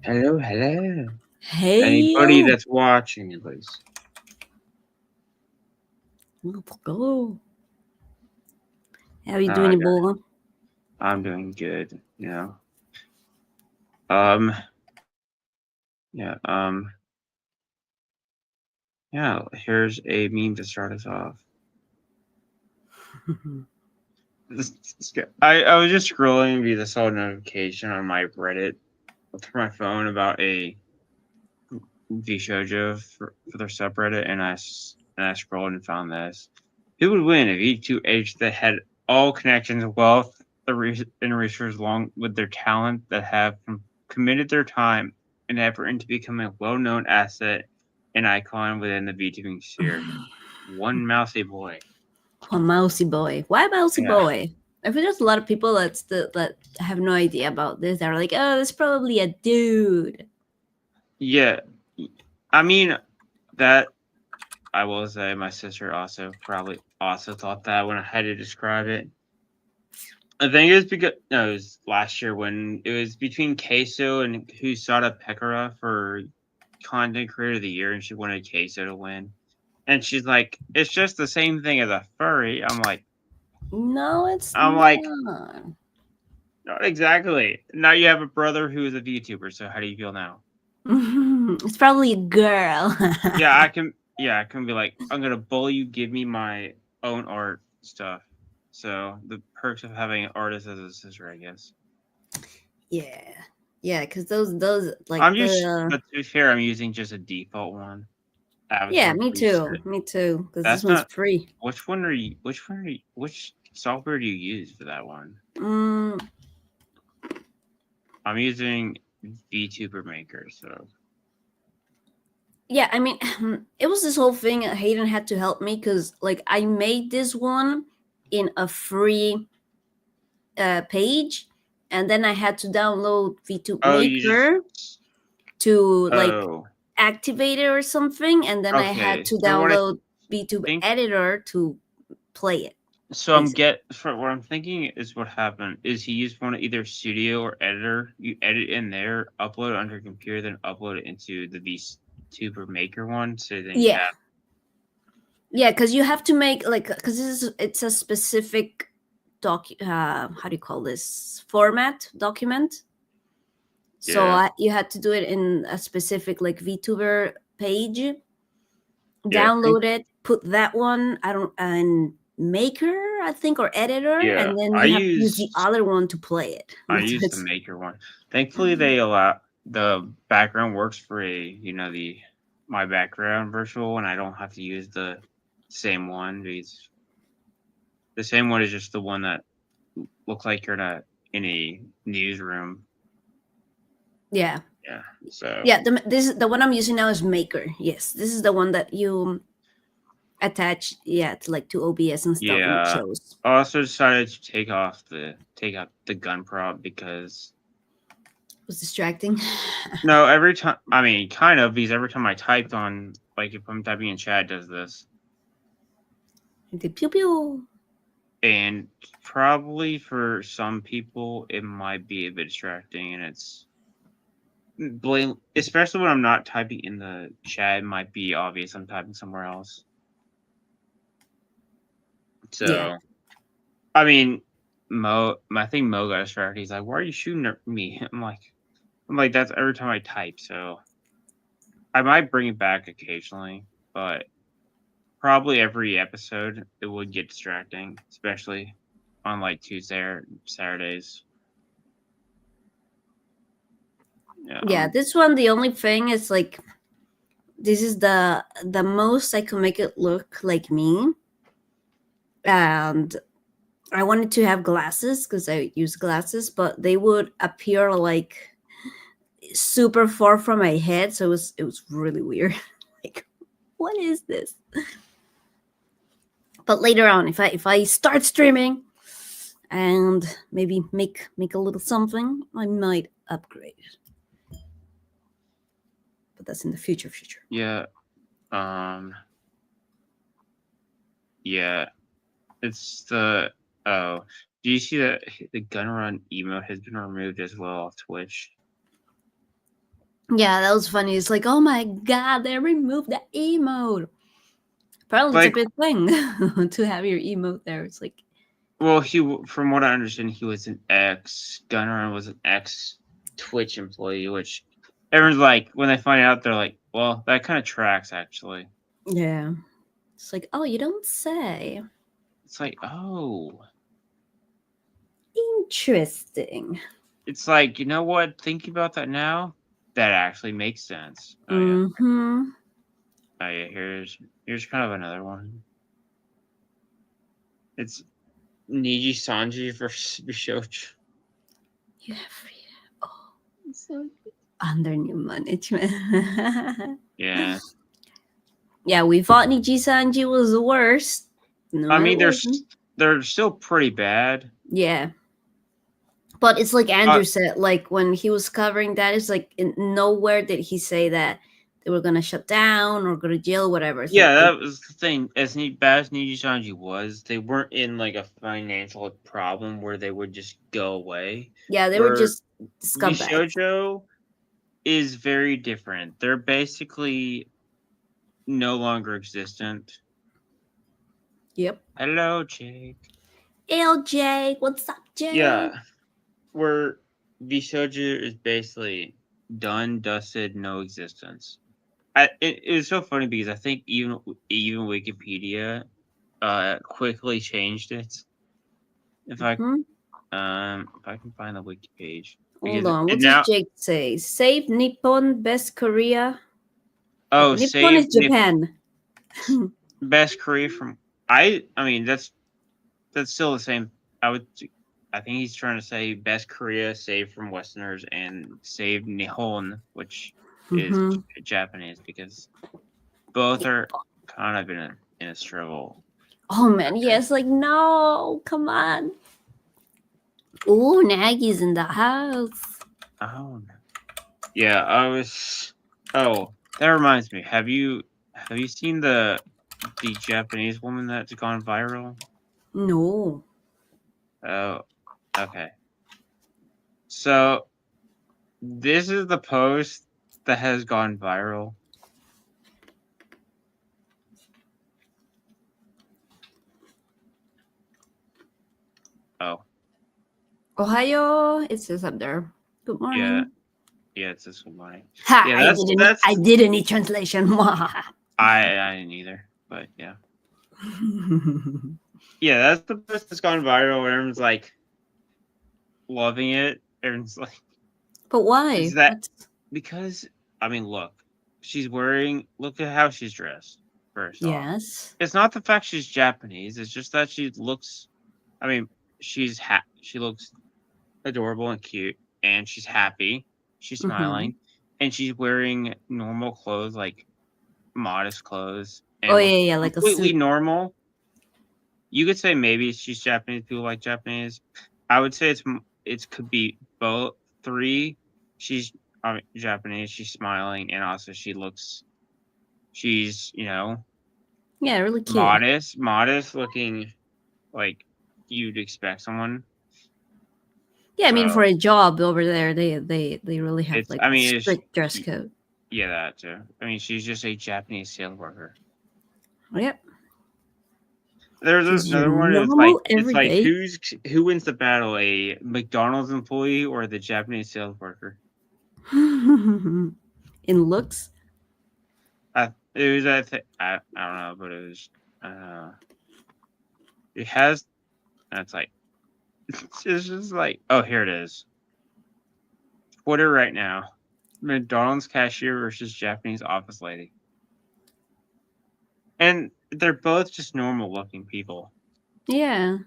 Hello, hello. Hey, Anybody that's watching, at least. go. How you doing, Yeah, Ebola? I'm doing good. Um, yeah, yeah. Here's a meme to start us off. I was just scrolling via the saw notification on my Reddit through my phone about a VShojo for their subreddit, and I scrolled and found this. Who would win if each two H that had all connections, wealth, and resources along with their talent that have committed their time and effort into becoming a well-known asset and icon within the VTubing sphere? One mousy boy. A mousy boy. Why mousy Yeah. boy? I feel there's a lot of people that have no idea about this. They're like, oh, it's probably a dude. Yeah. I mean, that I will say my sister probably also thought that when I had to describe it. I think it was because it was last year when it was between Queso and Husada Pekara for Content Creator of the Year, and she wanted Queso to win. And she's like, "It's just the same thing as a furry." No, it's I'm not. like, not exactly. Now you have a brother who is a VTuber. So how do you feel now? It's probably a girl. Yeah, I can be like, I'm gonna bully you. Give me my own art stuff. So the perks of having an artist as a sister, I guess. Yeah, because those like I'm just, but to be fair, I'm using just a default one. yeah, Avatar me preset. too. Because this That's one's not. free. Which software do you use for that one? Mm, I'm using VTuber Maker, so. yeah, I mean, it was this whole thing. Hayden had to help me because like I made this one in a free page, and then I had to download VTube Oh, you just. Maker to like Oh, activate it or something, and then I had okay. to So what I download VTube think. Editor to play it. So Basically, for what I'm thinking is what happened is he used one of either Studio or Editor. You edit in there, upload it onto your computer, then upload it into the VTuber Maker one. So then you yeah, have. yeah, because you have to make like because it's a specific how do you call this format document. So Yeah. you had to do it in a specific like VTuber page. Yeah. Download it, put that one. I don't and Maker, I think, or Editor, Yeah. and then I you have to use the use. other one to play it. I So use the Maker one. Thankfully, they allow the background works for the my background virtual, and I don't have to use the same one. Because the same one is just the one that looks like you're in a newsroom. yeah, Yeah. So. yeah. The one I'm using now is Maker. Yes, this is the one that you attach, yeah, to like to OBS and stuff, and it Yeah. shows. I also decided to take out the gun prop because It was distracting. no, every time I mean kind of because every time I typed on like if I'm typing in chat, it does this. The pew pew. And probably for some people it might be a bit distracting, and it's blame, especially when I'm not typing in the chat. It might be obvious I'm typing somewhere else. So Yeah. I mean, I think Mo got distracted. He's like, "Why are you shooting at me?" I'm like, that's every time I type. So I might bring it back occasionally, but probably every episode it would get distracting, especially on like Tuesday or Saturdays. Yeah, this one, the only thing is like this is the most I can make it look like me, and I wanted to have glasses because I use glasses, but they would appear like super far from my head, so it was really weird. Like, what is this? But later on, if I start streaming and maybe make a little something, I might upgrade. But that's in the future. Yeah. Yeah. It's the oh. Do you see that the gun run emote has been removed as well off Twitch? Yeah, that was funny. It's like, oh my god, they removed the emote. Apparently, it's a Like, big thing to have your emote there. It's like, well, from what I understand, he was an ex gunner and was an ex Twitch employee, which everyone's like, when they find out, they're like, well, that kind of tracks actually. yeah. It's like, oh, you don't say. It's like, oh, Interesting. it's like, you know what? Thinking about that now, that actually makes sense. Oh yeah, Mm-hmm. oh yeah. Here's kind of another one. It's Niji Sanji versus Bishojo. You have freedom. Oh, It's like, under new management. yeah, Yeah, we thought Niji Sanji was the worst. No, I it mean, wasn't. they're still pretty bad. Yeah. But it's like Uh, Andrew said, like when he was covering that, it's like nowhere did he say that they were gonna shut down or go to jail, whatever. It's Yeah, like they, that was the thing. As bad as Niji Sanji was, they weren't in like a financial problem where they would just go away. yeah, they were Where just scumbags. Bishojo is very different. They're basically no longer existent. Yep. Hello, Jake. LJ, what's up, Jay? Yeah, where Bishojo is basically done, dusted, no existence. It was so funny because I think even Wikipedia quickly changed it. If I Hmm? If I can find the wiki page, Hold because on. it What does now Jake say? Save Nippon, best Korea. Oh, oh Nippon is save Japan. best career from I mean that's still the same. I think he's trying to say best Korea saved from Westerners and save Nihon, which is Mm-hmm. Japanese because both are kind of in a struggle. Oh man, yes, like no, come on. Oh, Nagy's in the house. Oh yeah, I was. Oh, that reminds me. Have you seen the Japanese woman that's gone viral? No. Oh, okay. So this is the post that has gone viral. Oh, Ohio, it says up there. Good yeah, morning. yeah, it's this one. Ha! Yeah, I that's didn't need translation. I didn't either, but yeah, yeah, that's the post that's gone viral. Where everyone's like loving it. Everyone's like, But why? is that What's because I mean, look at how she's dressed. First off, yes. it's not the fact she's Japanese. It's just that she looks. I mean, she looks adorable and cute, and she's happy. She's Mm-hmm. smiling, and she's wearing normal clothes, like modest clothes, Oh and yeah, looks yeah, like a completely suit. normal. You could say maybe she's Japanese. People like Japanese. I would say it could be both. Three, she's Japanese. She's smiling, and also she's Yeah, really cute. modest looking, like you'd expect someone. Yeah, I mean So for a job over there, they really have it's like I a mean it's strict dress code. yeah, that too. I mean she's just a Japanese sales worker. Yep. There's Just your another one. normal It's like everyday. who wins the battle, a McDonald's employee or the Japanese sales worker? In looks. It was I don't know, but it was it has it's like it's just like oh here it is. Twitter right now. McDonald's cashier versus Japanese office lady. And they're both just normal looking people. Yeah.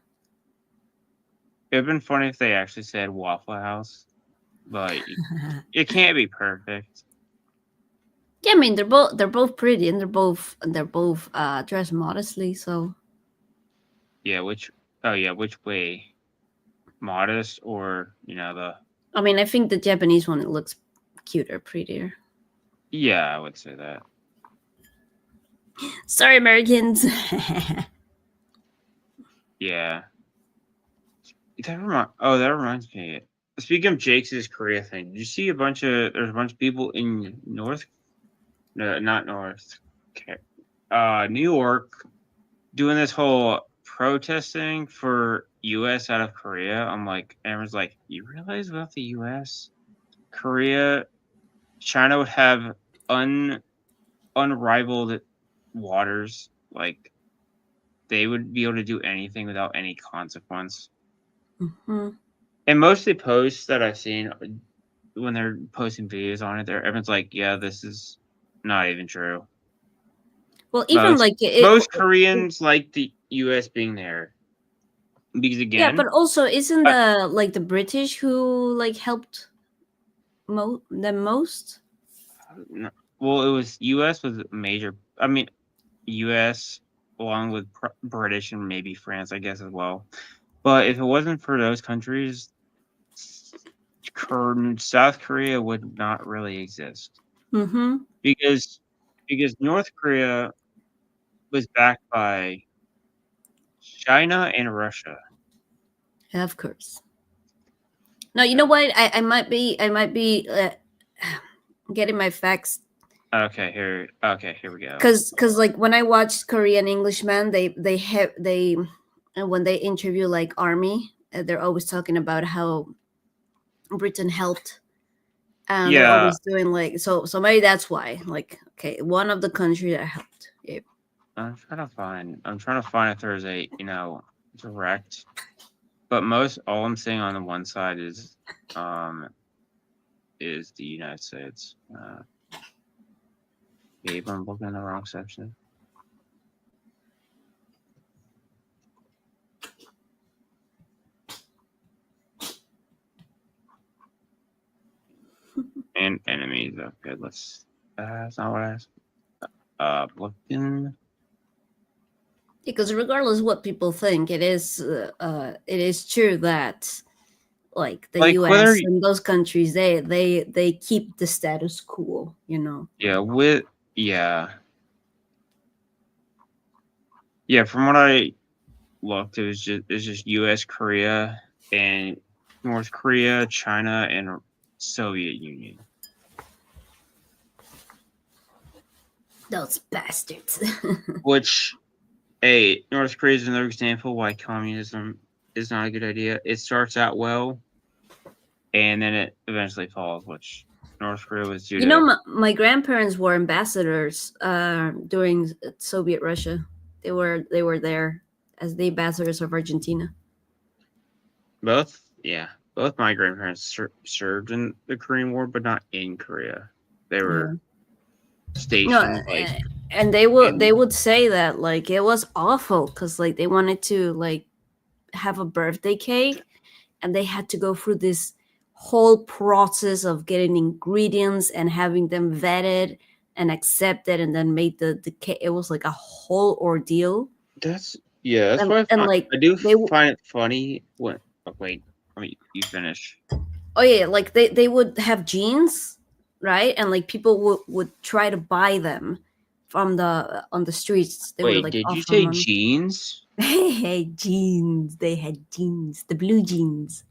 It'd been funny if they actually said Waffle House, but it can't be perfect. Yeah, I mean they're both pretty and they're both dressed modestly, so Yeah, which way? Modest or the I mean I think the Japanese one it looks cuter, prettier. yeah, I would say that. Sorry, Americans. Yeah. That reminds me. speaking of Jake's Korea thing, did you see there's a bunch of people in not North, New York, doing this whole protesting for U.S. out of Korea. I'm like, everyone's like, you realize without the U.S., China would have unrivaled waters. Like, they would be able to do anything without any consequence. Mm-hmm. And most of the posts that I've seen when they're posting videos on it, everyone's like, yeah, this is not even true. Well, even most Koreans like the U.S. being there. Because again, yeah, but also isn't the British who helped them most? Well, it was U.S. was major. I mean, U.S. along with British and maybe France, I guess as well. But if it wasn't for those countries, South Korea would not really exist. Mm-hmm. Because North Korea was backed by China and Russia. Of course. No, you know what? I might be getting my facts. Okay, here we go. Because when I watched Korean Englishman, when they interview army, they're always talking about how Britain helped. And they're always doing so maybe that's why. Okay, one of the countries that helped. Yeah. I'm trying to find if there's a direct, but all I'm seeing on the one side is the United States. Maybe I'm looking in the wrong section. And enemies. Okay, let's. That's not what I asked. Looking. Because regardless of what people think, it is true that the U.S. and those countries they keep the status quo, Yeah. From what I looked, it's just U.S., Korea, and North Korea, China, and Soviet Union. Those bastards. Which, North Korea is another example why communism is not a good idea. It starts out well, and then it eventually falls, which North Korea was due to. My grandparents were ambassadors during Soviet Russia. They were there as the ambassadors of Argentina. Both my grandparents served in the Korean War, but not in Korea. They were stationed and they would say that it was awful because they wanted to have a birthday cake, and they had to go through this whole process of getting ingredients and having them vetted and accepted, and then made the cake. It was a whole ordeal. That's why I do find it funny when. Oh, wait, you finish. Oh yeah, they would have jeans, right? And people would try to buy them on the streets. They were did you say jeans? Hey, jeans. They had jeans, the blue jeans.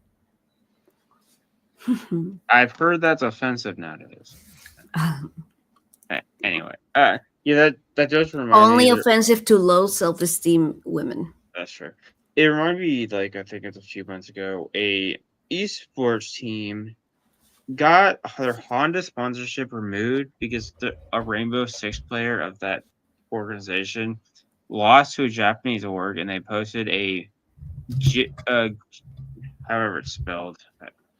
I've heard that's offensive nowadays. Anyway, that does remind me. Only offensive to low self-esteem women. That's true. It reminded me, I think it's a few months ago, a esports team got their Honda sponsorship removed because a Rainbow Six player of that organization lost to a Japanese org, and they posted however it's spelled,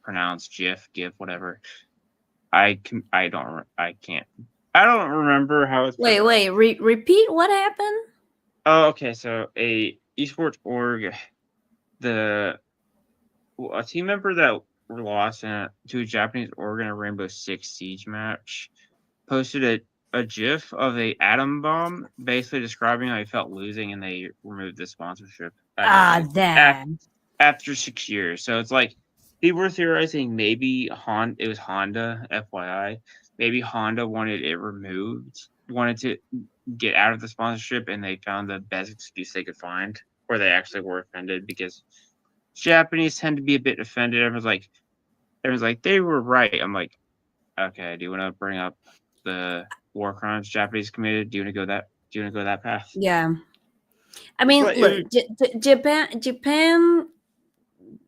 pronounced GIF, whatever. I don't remember how it's. Wait, repeat what happened? Oh, okay. So a esports org, a team member that lost to a Japanese org in a Rainbow Six Siege match, posted a GIF of a atom bomb, basically describing how he felt losing, and they removed the sponsorship. Damn. After 6 years, so it's people were theorizing maybe it was Honda, FYI. Maybe Honda wanted it removed, wanted to get out of the sponsorship, and they found the best excuse they could find, or they actually were offended because Japanese tend to be a bit offended. Everyone's like, everyone's like, they were right. I'm like, okay, do you want to bring up the war crimes Japanese committed? Do you want to go that? Do you want to go that path? Yeah. I mean, But look, Japan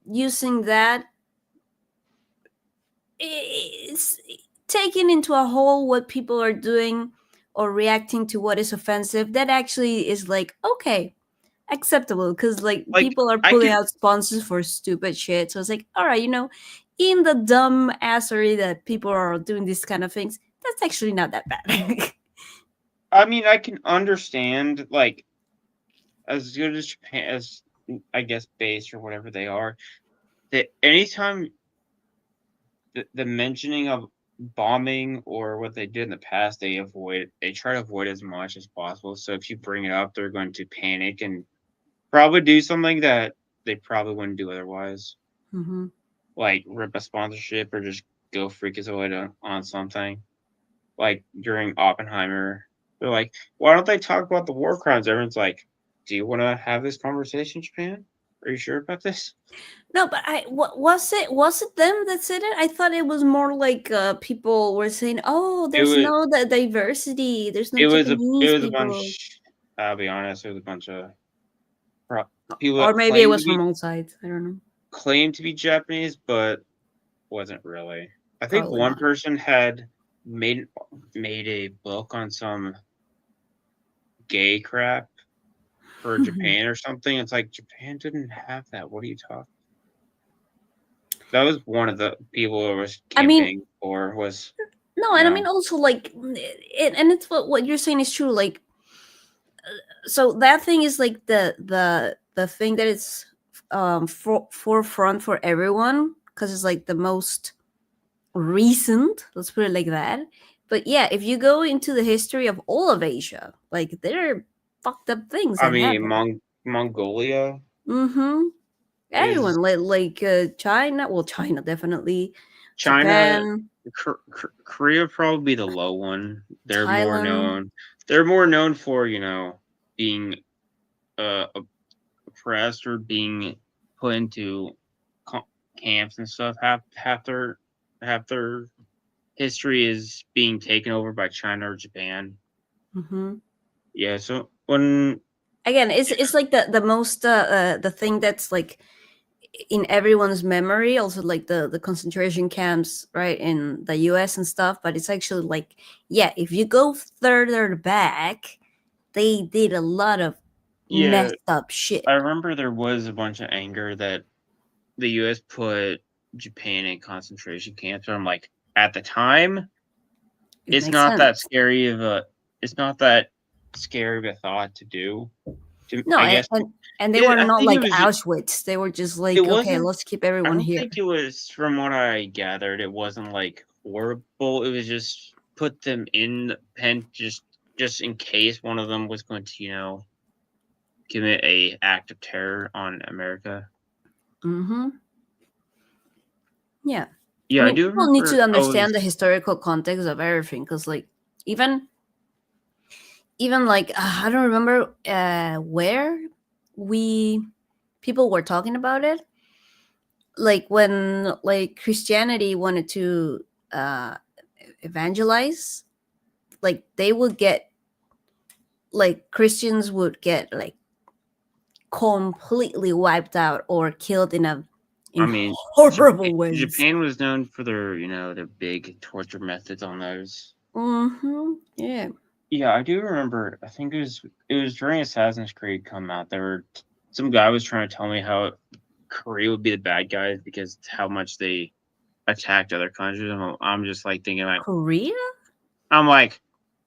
using that is taking into a whole what people are doing or reacting to what is offensive. That actually is like okay, acceptable because like people are I pulling can. out sponsors for stupid shit. So it's like, all right, in the dumb assery that people are doing these kind of things, that's actually not that bad. I mean, I can understand like as good as Japan as I guess base or whatever they are. That anytime the mentioning of bombing or what they did in the past, they try to avoid as much as possible. So if you bring it up, they're going to panic and probably do something that they probably wouldn't do otherwise, Mm-hmm. like rip a sponsorship or just go freakazoid on something. Like during Oppenheimer, they're like, "Why don't they talk about the war crimes?" Everyone's like, "Do you want to have this conversation, Japan? Are you sure about this?" No, but was it them that said it? I thought it was more like people were saying, "Oh, It there's was no diversity. There's no it Japanese was a people." bunch. I'll be honest, it was a bunch of people Or that maybe it was from all sides. I don't know. claimed to be Japanese, but wasn't really. I think Probably one not. person had made made a book on some gay crap for Japan or something. It's like Japan didn't have that. What are you talking? That was one of the people who was I mean, campaigning for was no, and I mean also like, and it's what you're saying is true. Like, so that thing is like the thing that is forefront for everyone because it's like the most recent. Let's put it like that. But yeah, if you go into the history of all of Asia, like there are fucked up things I that mean happen. Mongolia Mm-hmm. is Everyone like China. Well, China definitely. China, Japan, Korea probably the low one. Thailand. They're more known for being oppressed or being put into camps and stuff. Half their history is being taken over by China or Japan. Mm-hmm. Yeah. So when Again, it's like the most the thing that's like in everyone's memory. Also, like the concentration camps, right, in the U.S. and stuff. But it's actually like, yeah, if you go further back, they did a lot of yeah, messed up shit. I remember there was a bunch of anger that the U.S. put Japan in concentration camps. And I'm like, at the time, It it's makes not that sense. scary of a it's not that scary of a thought to do. No, I guess and they were I not think like Auschwitz. They were just it like, okay, wasn't. let's keep I everyone don't here. think it was from what I gathered. It wasn't like horrible. It was just put them in the pen just in case one of them was going to commit a act of terror on America. Mm-hmm. Yeah. I Yeah, I mean, do people need remember. to I was. understand the historical context of everything because, like, even like I don't remember where we people were talking about it. Like when like Christianity wanted to uh, evangelize, like they would get like Christians would get like completely wiped out or killed I in mean, horrible ways. Japan was known for their big torture methods on those. Mm-hmm. Yeah. Yeah, I do remember. I think it was during Assassin's Creed come out. There were some guy was trying to tell me how Korea would be the bad guys because how much they attacked other countries. I'm just like thinking like Korea? I'm like,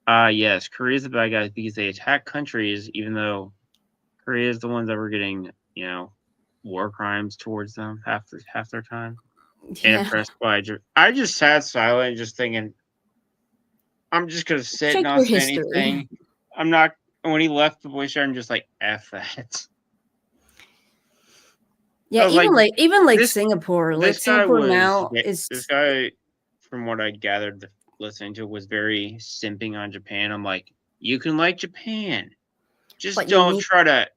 yes, Korea's the bad guys because they attack countries, even though Korea is the ones that were getting war crimes towards them half their time and Yeah. oppressed by. I just sat silent, just thinking I'm just gonna sit, Check not your say history. anything. I'm not. When he left the voice chat, I'm just like, F that. Yeah, I was like, even like this Singapore. Like this guy Singapore was now this is guy, from what I gathered listening to, was very simping on Japan. I'm like, you can like Japan, just but you don't need try to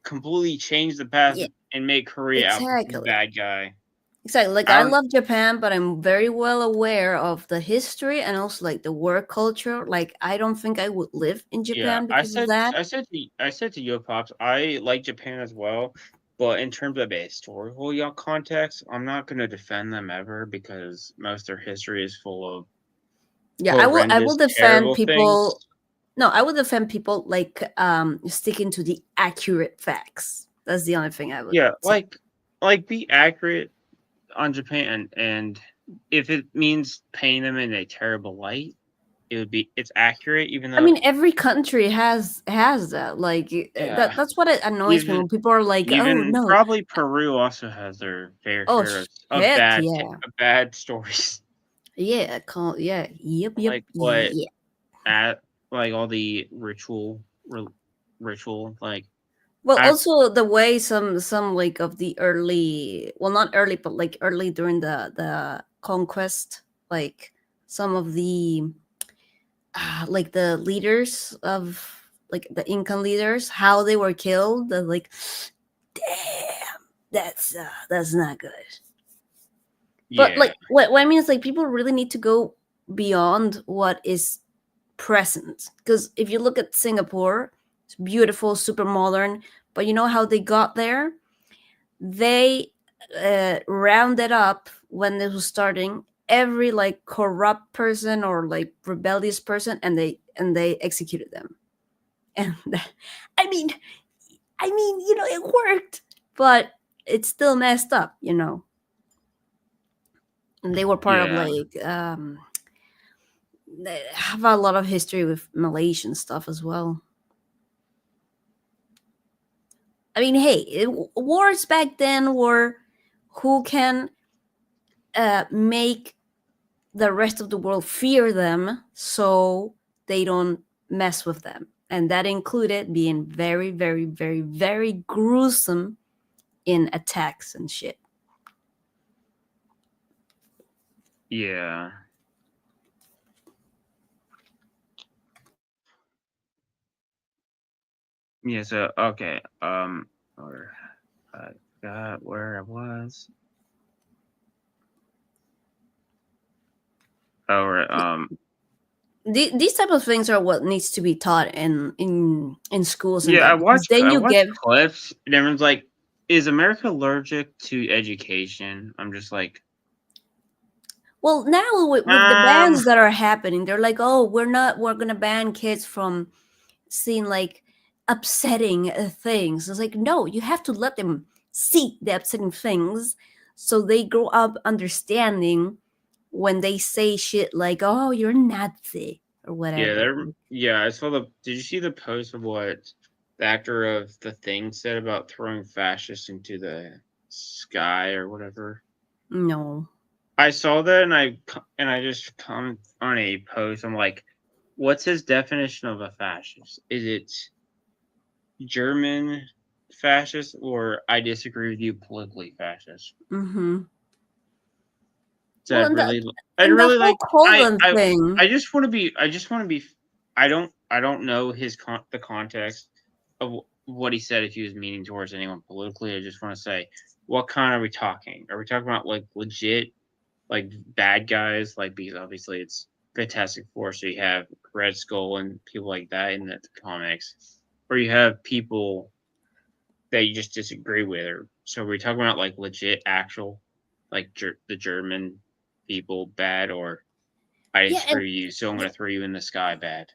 completely change the past yeah, and make Korea out to be the exactly. bad guy. Exactly. Like I I don't. love Japan, but I'm very well aware of the history and also like the work culture. Like I don't think I would live in Yeah, Japan because of that. I said to Yo Pops, I like Japan as well, but in terms of a historical context, I'm not going to defend them ever because most of their history is full of Yeah, I will horrendous, defend terrible things. people. No, I would defend people like sticking to the accurate facts. That's the only thing I would Yeah, say. be accurate on Japan, and if it means painting them in a terrible light, it's accurate, even I though mean, every country has that. Like yeah, that's what it annoys me even when people are like, "Oh even no, probably Peru also has their fair oh share of heck yeah, bad stories. yeah, yeah, yep, Like what yeah." at like all the ritual Well, I also the way some like of the early, well, not early, but like early during the conquest, like some of the like the leaders of like the Incan leaders, how they were killed. Like, damn, that's not good. But yeah like, what I mean is like people really need to go beyond what is present. Because if you look at Singapore, it's beautiful, super modern, but you know how they got there? They rounded up when this was starting every like corrupt person or like rebellious person, and they executed them. And I mean, it worked, but it's still messed up, And they were part of yeah like they have a lot of history with Malaysian stuff as well. I mean, hey, wars back then were who can make the rest of the world fear them so they don't mess with them. And that included being very, very, very, very gruesome in attacks and shit. yeah yeah. So okay, or I forgot where I was. Or These type of things are what needs to be taught in schools and yeah, that, because then I you watched get, clips, and everyone's like, "Is America allergic to education?" I'm just like, well, now with the um, bans that are happening, they're like, oh, we're gonna ban kids from seeing like upsetting things. It's like, no, you have to let them see the upsetting things so they grow up understanding when they say shit like, oh, you're Nazi or yeah, whatever. yeah. I saw the. Did you see the post of what the actor of The Thing said about throwing fascists into the sky or whatever? No. I saw that, and I just comment on a post. I'm like, what's his definition of a fascist? Is it German fascist, or I disagree with you politically fascist? Mm-hmm. Well, That really, I'd and the really whole like. colon thing. I just want to be. I just want to be. I don't know the context of what he said if he was meaning towards anyone politically. I just want to say, what kind are we talking? Are we talking about like legit like bad guys? Like because obviously it's Fantastic Four, so you have Red Skull and people like that in the comics, or you have people that you just disagree with, or so we're talking about like legit, actual, like the German people bad, or I Yeah, and disagree with you, so I'm gonna throw you in the sky bad.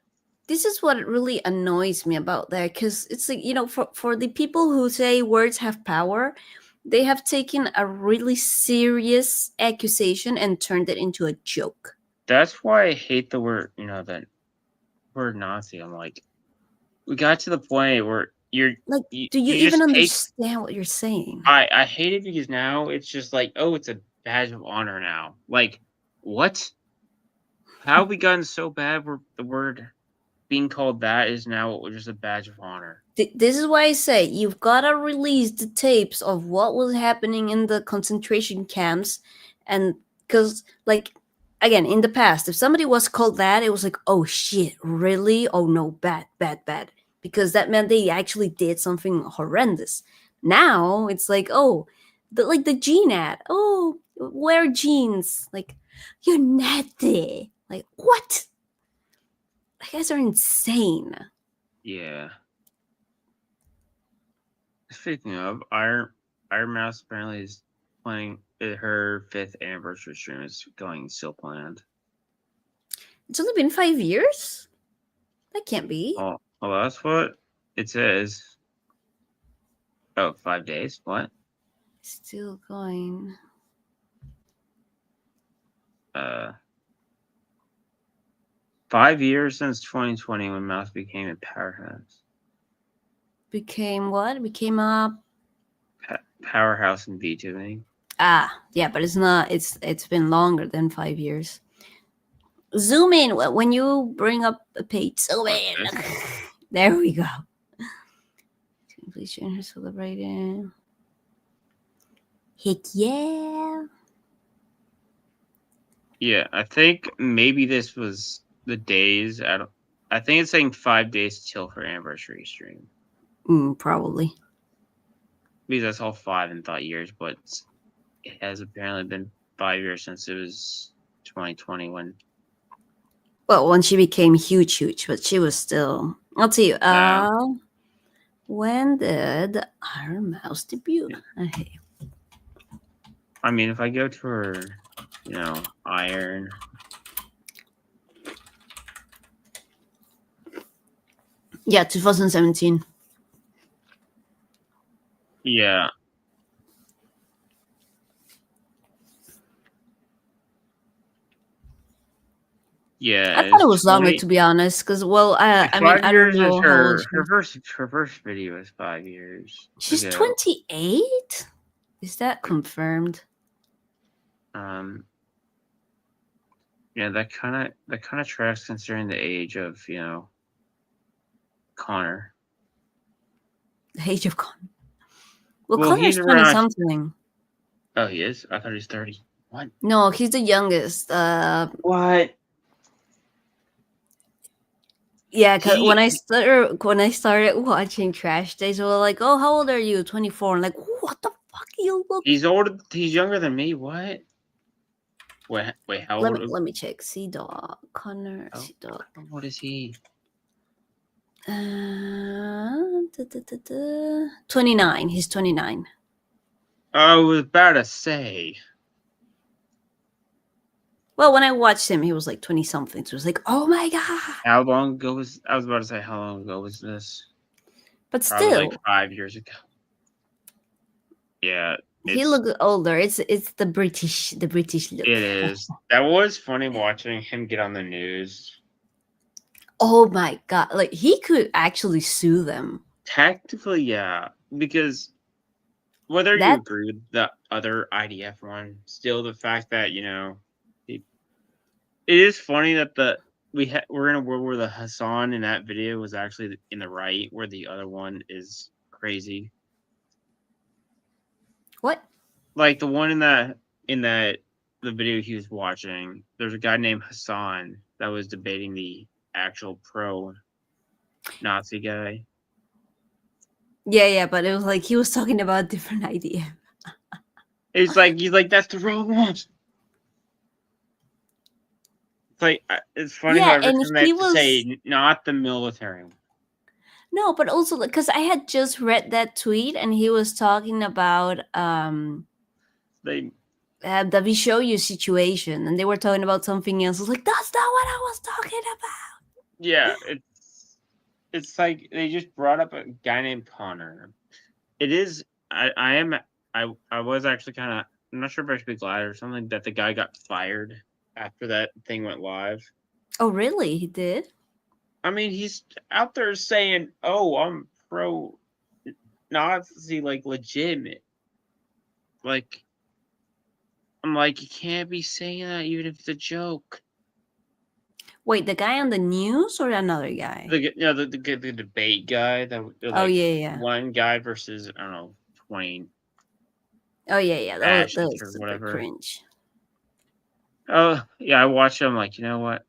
this is what really annoys me about that, because it's like, for the people who say words have power, they have taken a really serious accusation and turned it into a joke. That's why I hate the word, the word Nazi. I'm like, we got to the point where Like, do you you even just take. understand what you're saying? I hate it because now it's just like, oh, it's a badge of honor now. Like, what? How have we gotten so bad where the word being called that is now just a badge of honor? This is why I say you've got to release the tapes of what was happening in the concentration camps. And because, like, again, in the past, if somebody was called that, it was like, oh shit, really? Oh no, bad, bad, bad. Because that meant they actually did something horrendous. Now it's like, oh, the jean ad. Oh, wear jeans. Like, you're natty. Like, what? You guys are insane. Yeah. Speaking of, Iron Mouse apparently is planning her 5th anniversary stream is going still planned. It's only been 5 years? That can't be. Oh, well, that's what it says. Oh, 5 days? What? Still going. 5 years since 2020 when Mouse became a powerhouse. Became what? Became a Powerhouse in VTubing. yeah, but it's not. It's been longer than 5 years. Zoom in when you bring up a page. Zoom in. There we go. Completion her celebrating. Heck yeah. Yeah, I think maybe this was the days. I think it's saying 5 days till her anniversary stream. Probably. Because I saw 5 and thought years, but it has apparently been 5 years since it was 2020 when. Well, when she became huge, but she was still. I'll tell you. When did Iron Mouse debut? Okay. I mean, if I go to her, Iron. Yeah, 2017. Yeah. Yeah, I thought it was longer, to be honest. Because, I mean, I don't know her first video is 5 years. She's 28. Is that confirmed? Yeah, that kind of tracks considering the age of Connor. The age of Connor. Well, Connor's 20 something. Oh, he is? I thought he was 30. What? No, he's the youngest. What? Yeah, because when I started watching Trash Days, they were like, "Oh, how old are you?" 24. I'm like, what the fuck? You look. He's older. He's younger than me. What? Wait, how old? Let me check. Sea Dog Connor. Oh, Sea Dog. What is he? 29. He's 29. I was about to say. Well, when I watched him, he was like 20 something. So it was like, oh my god. How long ago was? I was about to say, how long ago was this? But Probably still, like 5 years ago. Yeah. He looks older. It's the British look. It is. That was funny watching him get on the news. Oh my god! Like, he could actually sue them. Technically, yeah, because whether you agree with the other IDF one, still the fact that it is funny that we're in a world where the Hassan in that video was actually in the right, where the other one is crazy. What? Like the one in the video he was watching, there's a guy named Hassan that was debating the actual pro-Nazi guy. Yeah, but it was like he was talking about a different idea. He's like, that's the wrong one. It's like, it's funny how every time they have to say not the military one. No, but also because I had just read that tweet and he was talking about the Vishoyu situation, and they were talking about something else. I was like, that's not what I was talking about. Yeah, it's like they just brought up a guy named Connor. It is. I was actually kind of. I'm not sure if I should be glad or something that the guy got fired after that thing went live. Oh, really? He did? I mean, he's out there saying, "Oh, I'm pro Nazi, like legitimate." Like, I'm like, you can't be saying that even if it's a joke. Wait, the guy on the news or another guy? The debate guy. Yeah. One guy versus, I don't know, 20. Oh yeah. That was or whatever. Cringe. Oh yeah, I watched him. Like, you know what?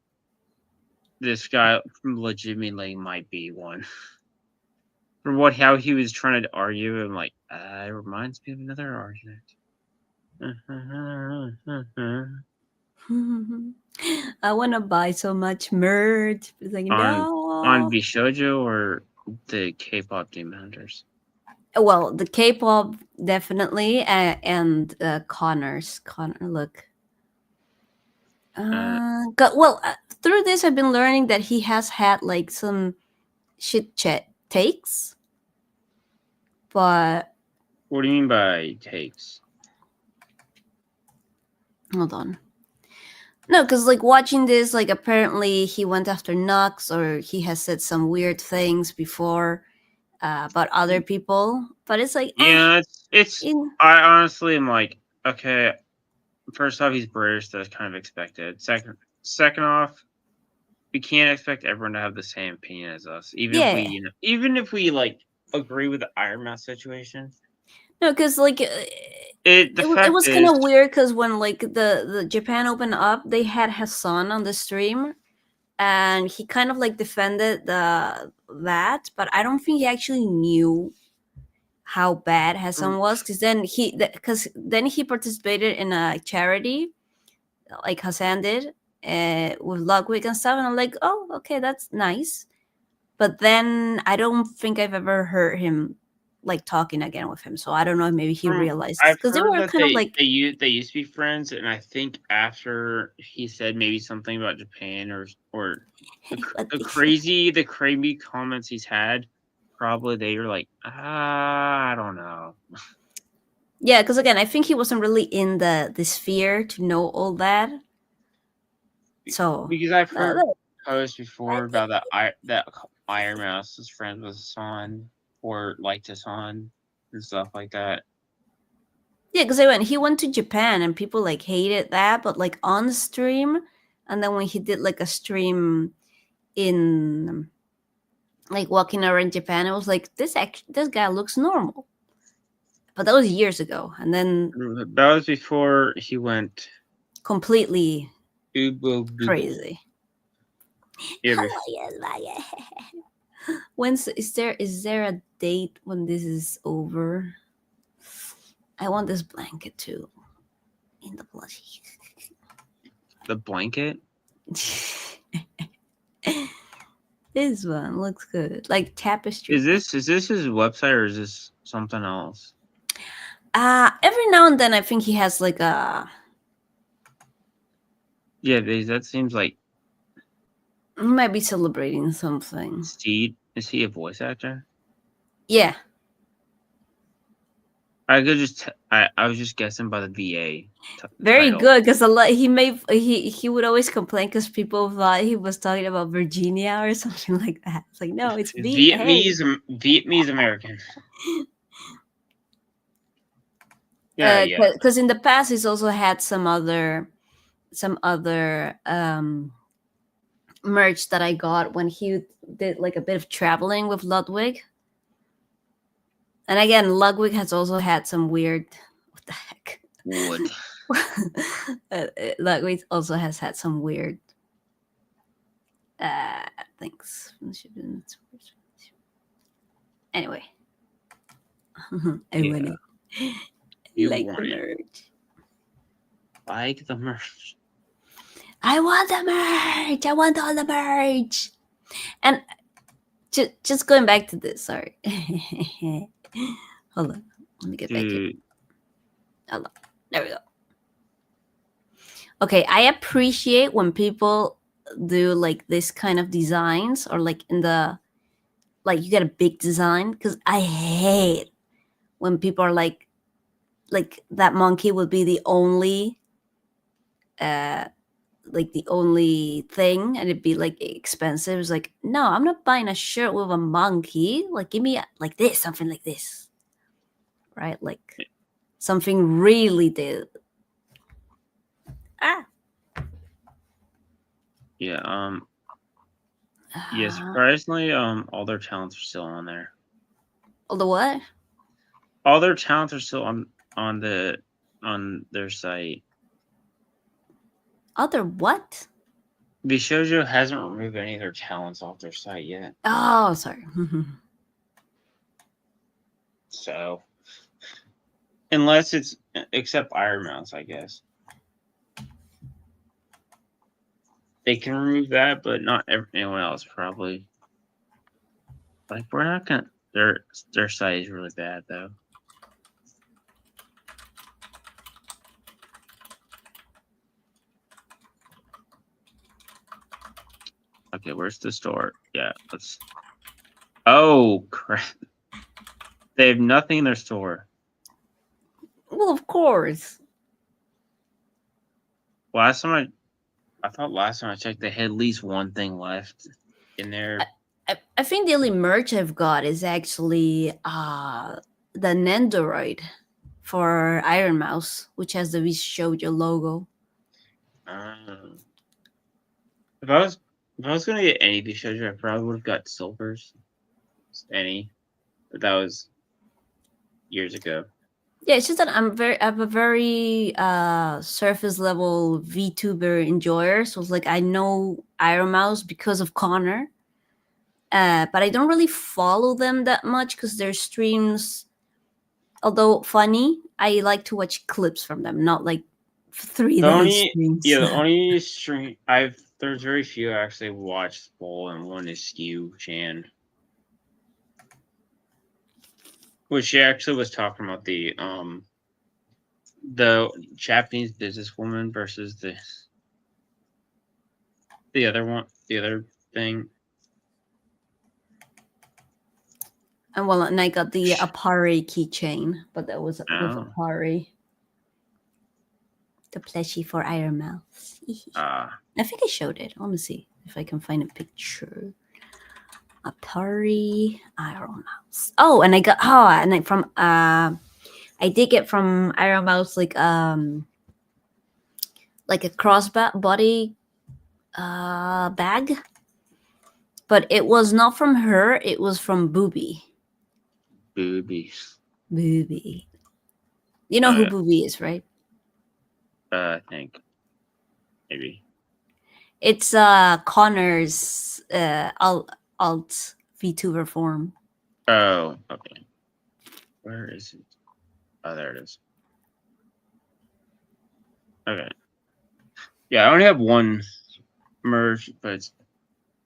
This guy legitimately might be one. from how he was trying to argue, I'm like, it reminds me of another argument. I want to buy so much merch. It's like, on no. Bishojo or the K-pop Demon Hunters? Well, the K-pop definitely, and Connor's. Connor, look. Through this, I've been learning that he has had like some shit takes, but What do you mean by takes? hold on. No, because like watching this, like apparently he went after Nux, or he has said some weird things before about other people. But it's like, yeah, it's. I honestly am like, okay. First off, he's British. That's kind of expected. Second off, we can't expect everyone to have the same opinion as us, even if we like agree with the Iron Mouse situation. No, because like it was kind of weird because when like the Japan opened up, they had Hassan on the stream, and he kind of like defended that, but I don't think he actually knew how bad Hassan was, because then he participated in a charity like Hassan did with Ludwig and stuff, and I'm like, oh, okay, that's nice. But then I don't think I've ever heard him like talking again with him, so I don't know if maybe he realized, because they were kind of like they used to be friends, and I think after he said maybe something about Japan or the crazy comments he's had, probably they were like, I don't know. Yeah, because again, I think he wasn't really in the sphere to know all that. So because I've heard posts before about that Iron Mouse is friends with Hassan or liked Hassan and stuff like that. Yeah, because he went to Japan and people like hated that, but like on stream, and then when he did like a stream in like walking around Japan, it was like this guy looks normal. But that was years ago, and then that was before he went completely crazy. Yeah, is there a date when this is over? I want this blanket too. In the blushie. The blanket? This one looks good. Like tapestry. Is this his website or is this something else? Every now and then I think he has like a. Yeah, that seems like he might be celebrating something. Steed, is he a voice actor? Yeah. I was just guessing by the VA. Very good, because he would always complain because people thought he was talking about Virginia or something like that. It's like, no, it's Vietnamese American. Yeah, because in the past he's also had some other merch that I got when he did like a bit of traveling with Ludwig. And again, Ludwig has also had some weird. What the heck? Wood. Ludwig also has had some weird things. Anyway, I want it. Like the merch. Like the merch. I want the merch. I want all the merch. And just going back to this. Sorry. Hold on. Let me get back here. Hold on. There we go. Okay, I appreciate when people do like this kind of designs, or like in the like you get a big design, because I hate when people are like that monkey would be the only like the only thing, and it'd be like expensive. It's like, no, I'm not buying a shirt with a monkey. Like, give me like this, something like this, right? Like something really did. Yeah. Yeah. Surprisingly, all their talents are still on there. All the what? All their talents are still on their site. Other what? Bishojo hasn't removed any of their talents off their site yet. Oh, sorry. So, unless it's except Iron Mouse, I guess they can remove that, but not anyone else probably. Like we're not gonna. Their site is really bad though. Okay, where's the store? Yeah, let's. Oh crap! They have nothing in their store. Well, of course. Last time I thought last time I checked, they had at least one thing left in there. I think the only merch I've got is actually the Nendoroid for Iron Mouse, which has the Shoujo logo. If I was gonna get any Bishoujo, I probably would have got Silvers. Any, but that was years ago. Yeah, it's just that I'm a very surface level VTuber enjoyer. So it's like I know Iron Mouse because of Connor. But I don't really follow them that much because their streams, although funny, I like to watch clips from them, not like 3-day streams. Yeah, the only stream there's very few I actually watched full, and one is Skew Chan. Which she actually was talking about the Japanese businesswoman versus the other thing. And I got the Apari keychain, but that was with Apari. The plushie for Iron Mouse. I think I showed it. Let me see if I can find a picture. Apari Iron Mouse. Oh, and I got I did get from Iron Mouse like a crossbody bag, but it was not from her. It was from Booby. Booby. You know who Booby is, right? I think maybe it's Connor's alt VTuber form. Oh, okay. Where is it? Oh, there it is. Okay. Yeah, I only have one merge, but it's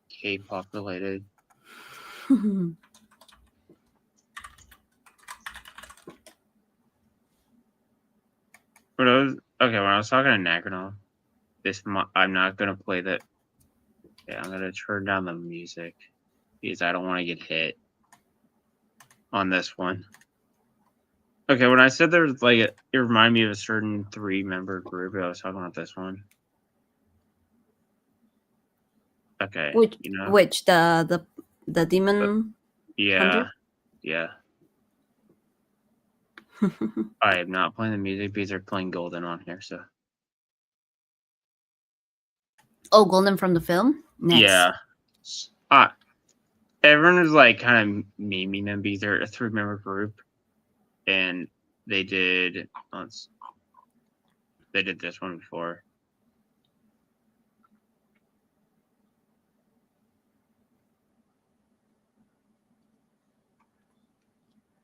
K-pop related. When I was talking to Nagano, I'm not gonna play that. Yeah, I'm gonna turn down the music because I don't want to get hit on this one. Okay, when I said there's like it reminded me of a certain 3-member group, I was talking about this one. Okay, which the demon? Yeah, hunter? Yeah. I am not playing the music because they're playing Golden on here. So. Oh, Golden from the film? Nice. Yeah. Everyone is like kind of memeing them because they're a 3-member group, and they did this one before.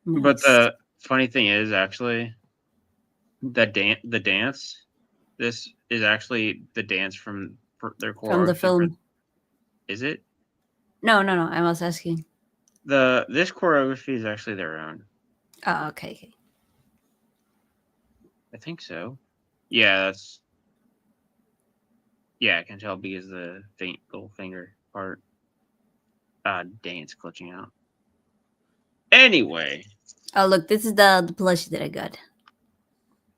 Nice. But the funny thing is, actually, the dance. This is actually the dance from their core from the film. Is it? No. I was asking. This choreography is actually their own. Oh, okay. I think so. Yeah, I can tell because the little finger part. Dang, it's glitching out. Anyway. Oh, look, this is the plushie that I got.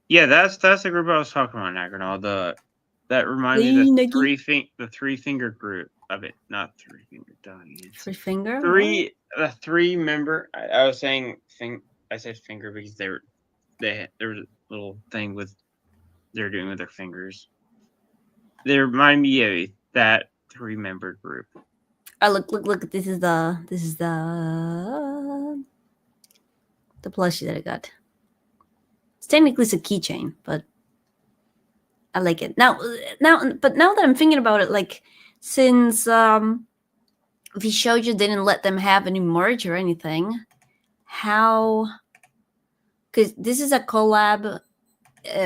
Yeah, that's the group I was talking about, Nagranal. That reminds me of the 3-finger group of it, not 3-finger. 3-finger. The 3-member. I was saying I said finger because there was a little thing with they're doing with their fingers. They remind me of that 3-member group. Oh, look! This is the plushie that I got. It's technically a keychain, but I like it. Now that I'm thinking about it, like since Vishoujo didn't let them have any merch or anything, how because this is a collab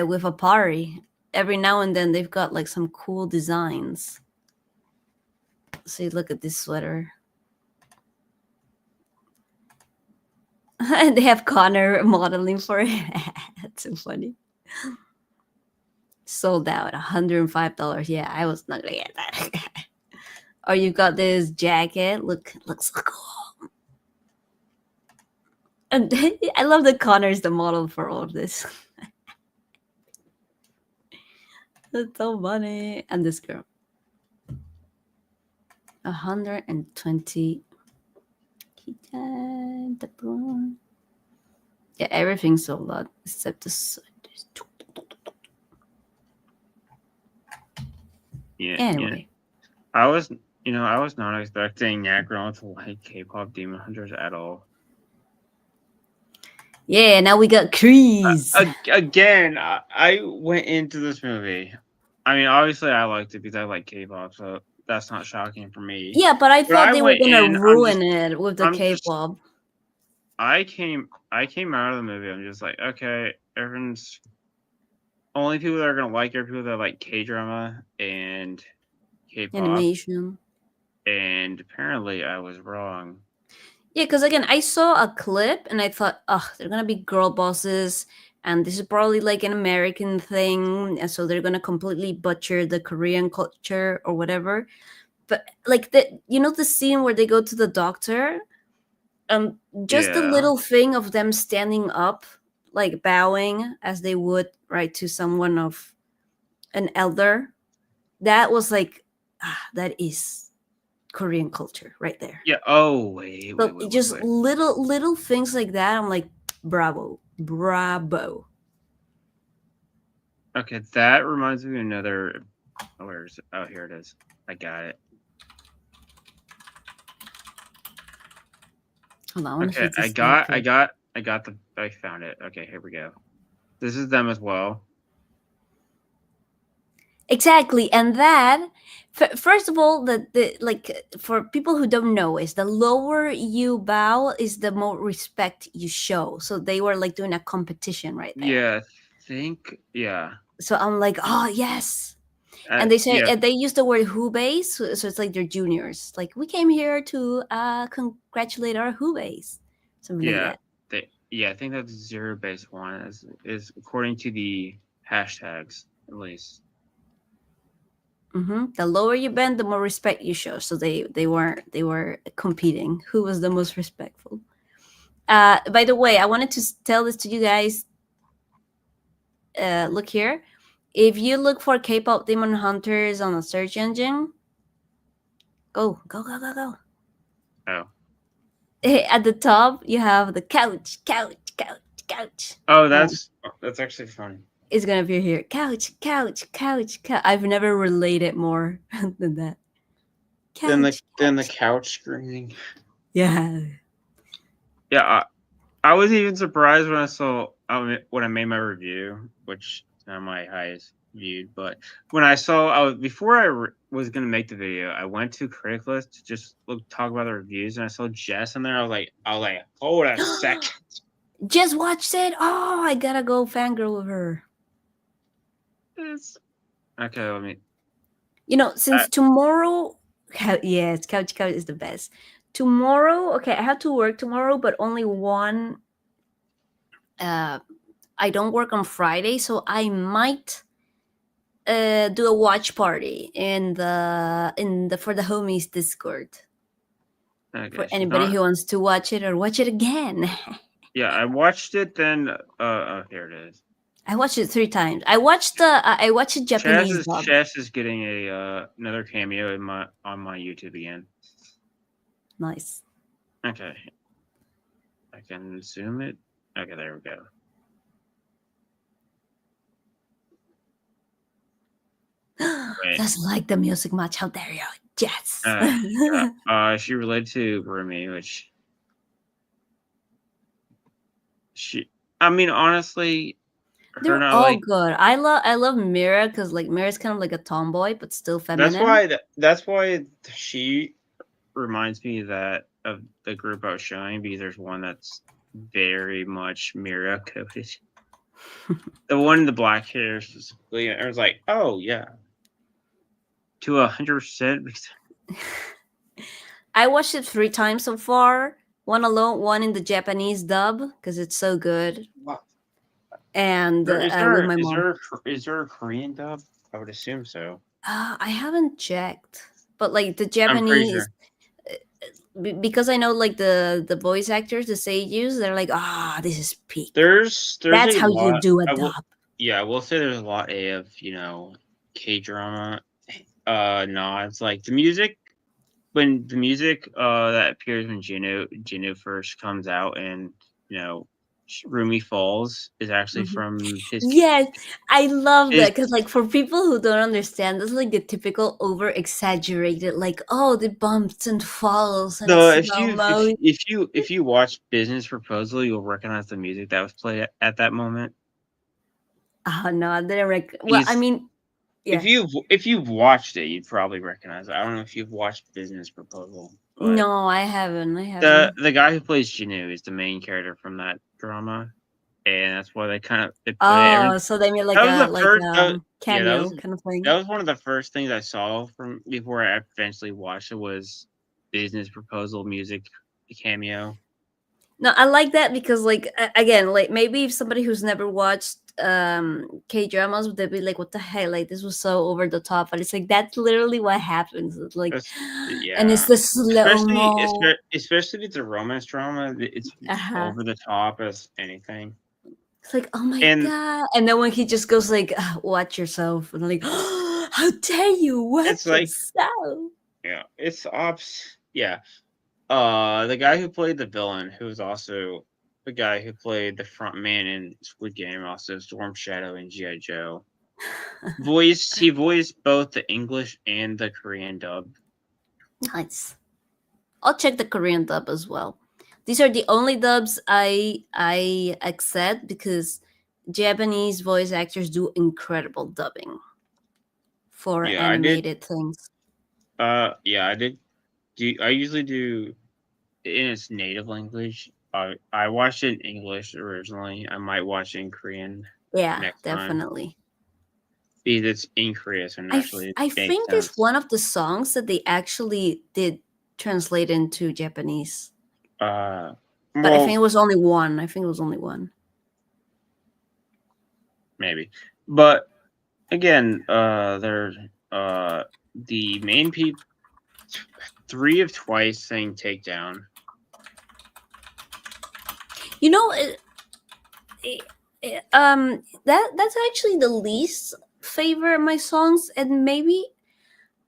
with a party. Every now and then they've got like some cool designs. See, look at this sweater. And they have Connor modeling for it. That's so funny. Sold out, $105. Yeah, I was not gonna get that. Or you got this jacket. Looks so cool. And I love that Connor's the model for all of this. That's so funny. And this girl. 120. Yeah, everything's sold out except the. Yeah. Anyway. I was not expecting that girl to like K-pop Demon Hunters at all. Yeah, now we got Crease. Again, I went into this movie. I mean, obviously, I liked it because I like K-pop, so that's not shocking for me. Yeah, but I thought they were gonna ruin it with the K-pop. I came out of the movie. I'm just like, okay, everyone's only people that are gonna like are people that like K-drama and K-pop animation. And apparently, I was wrong. Yeah, because again, I saw a clip and I thought, oh, they're gonna be girl bosses, and this is probably like an American thing, and so they're gonna completely butcher the Korean culture or whatever. But like the scene where they go to the doctor, just the little thing of them standing up, like bowing as they would right to someone of an elder, that was like, that is Korean culture right there. Yeah. Oh wait. Just little things like that. I'm like, bravo. Okay, that reminds me of another. Where is it? Oh, here it is. I got it. Hold on. Okay, I found it. Okay, here we go. This is them as well. Exactly, and that first of all, the like for people who don't know, is the lower you bow is the more respect you show. So they were like doing a competition right there. Yeah, yeah. So I'm like, oh yes, and they say they use the word hubei, so it's like they're juniors. Like, we came here to congratulate our hubeis, something like that. I think that's zero base one is according to the hashtags at least. Mm-hmm. The lower you bend, the more respect you show. So they were competing. Who was the most respectful? By the way, I wanted to tell this to you guys. Look here. If you look for K-pop Demon Hunters on a search engine, go. Oh. At the top, you have the couch. Oh, that's actually funny. It's gonna appear here. Couch. I've never related more than that. Than the couch screaming. Yeah. Yeah, I was even surprised when I saw when I made my review, which is not my highest viewed, but when I saw before I was gonna make the video, I went to Craigslist to just talk about the reviews, and I saw Jess in there. I was like, hold a second. Jess watched it. Oh, I gotta go fangirl with her. Okay, let me. Since tomorrow, yes, couch is the best. Tomorrow, okay, I have to work tomorrow, but only one. I don't work on Friday, so I might do a watch party in the for the homies Discord. Okay, for anybody who wants to watch it or watch it again. Yeah, I watched it. Then, here it is. I watched it 3 times. I watched it Japanese. Chess is getting another cameo on my YouTube again. Nice. Okay. I can zoom it. Okay, there we go. Doesn't like the music much. How dare you? Yes. She related to Rumi, which I mean, honestly, they're all good. I love Mira because like Mira's kind of like a tomboy, but still feminine. That's why she reminds me of the group I was showing, because there's one that's very much mirror coded. The one in the black hair specifically, I was like, oh yeah, to 100%. I watched it 3 times so far. One alone, one in the Japanese dub because it's so good, and with my mom. Is there a Korean dub? I would assume so. I haven't checked, but like the I'm pretty Japanese, sure. because I know like the voice actors, the seiyus, they're like, this is peak. There's That's a how you lot. do a dub. Yeah, I will say there's a lot of K-drama nods, like the music when the music that appears when Juno first comes out, and Rumi Falls is actually from his. Yes, I love his that because, like, for people who don't understand, that's like the typical over exaggerated, like, oh, the bumps and falls and so slow mo. if you watch Business Proposal, you'll recognize the music that was played at that moment. Oh no, I didn't well, I mean, yeah. If you've watched it, you'd probably recognize it. I don't know if you've watched Business Proposal, but No, I haven't. I haven't. the guy who plays Jinu is the main character from that drama, and that's why they put it. Oh, so they made like That was a the first. Yeah, cameo kind of thing. that was one of the first things I saw from before I eventually watched it was Business Proposal music cameo. No, I like that because, like, again, like maybe if somebody who's never watched K dramas, they'd be like, "What the hell? Like, this was so over the top." But it's like that's literally what happens. It's like, and it's the slow mo. Especially if it's a romance drama, it's over the top as anything. It's like, oh my god! And then when he just goes like, "Watch yourself," and I'm like, how dare you watch yourself? Yeah, it's ops. Yeah. The guy who played the villain, who was also the guy who played the front man in Squid Game, also Storm Shadow and G.I. Joe. He voiced both the English and the Korean dub. Nice. I'll check the Korean dub as well. These are the only dubs I accept because Japanese voice actors do incredible dubbing for animated things. Yeah, I did. I usually do in its native language. I watched it in English originally. I might watch it in Korean. Yeah, definitely. Because it's in Korea, so naturally. I think there's one of the songs that they actually did translate into Japanese. But I think it was only one. Maybe, but again, there's the main people. 3 of Twice saying Takedown. That's actually the least favorite of my songs, and maybe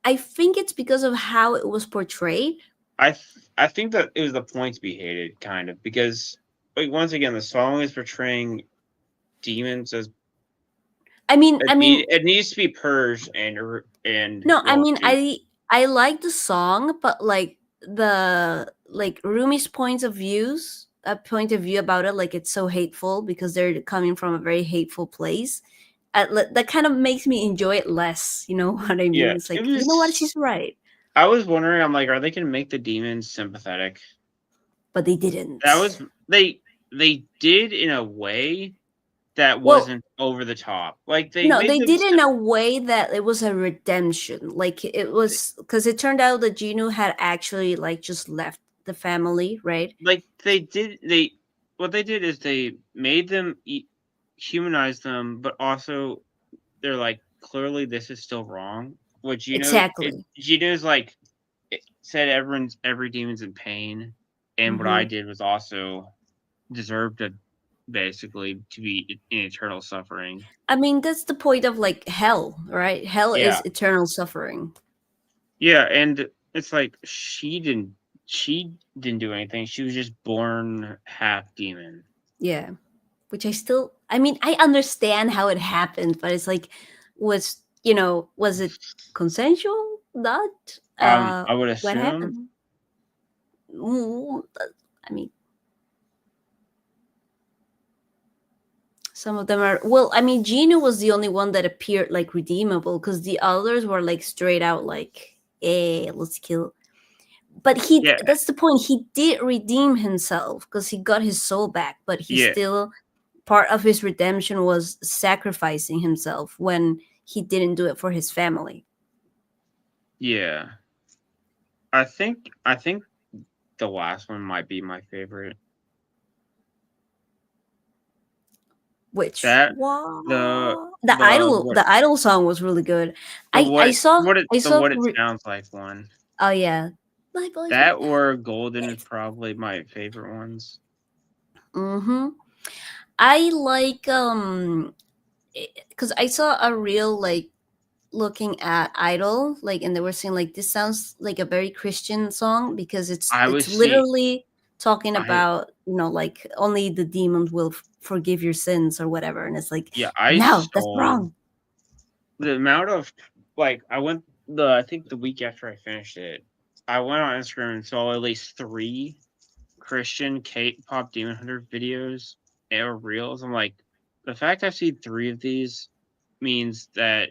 I think it's because of how it was portrayed. I think that it was the point to be hated, kind of, because once again the song is portraying demons as. I mean, it needs to be purged and no. I mean, I like the song, but like Rumi's point of view about it, like it's so hateful because they're coming from a very hateful place. That kind of makes me enjoy it less. You know what I mean? Yeah, it's like, you know what? She's right. I was wondering, I'm like, are they gonna make the demons sympathetic? But they didn't. They did in a way that wasn't over the top. Like they did in a way that it was a redemption. Like it was, because it turned out that Gino had actually like just left the family, right? Like what they did is they made them humanize them, but also they're like, clearly this is still wrong. What Gino's like said every demon's in pain, and what I did was also deserved to basically to be in eternal suffering. I mean, that's the point of like hell, right? Hell is eternal suffering. Yeah, and it's like she didn't do anything. She was just born half demon. Yeah, which I mean, I understand how it happened, but it's like, was it consensual? Not. I would assume. What happened? I mean, some of them are. Well, I mean, Gino was the only one that appeared like redeemable because the others were like straight out like, let's kill. But Yeah, that's the point. He did redeem himself because he got his soul back, but he yeah, still, part of his redemption was sacrificing himself when he didn't do it for his family. yeah. I think the last one might be my favorite. Which That the what what the idol song was really good. the I saw what it sounds like one. oh yeah, my boyfriend. That or Golden is probably my favorite ones. Mm-hmm. I like because I saw a real like looking at idol like, and they were saying like this sounds like a very Christian song because I it's was see literally talking I about, you know, like only the demons will forgive your sins or whatever, and it's like, yeah, I no, that's saw wrong. the amount of like I went the I think the week after I finished it, I went on Instagram and saw at least 3 Christian K-pop Demon Hunter videos or reels. I'm like, the fact I've seen 3 of these means that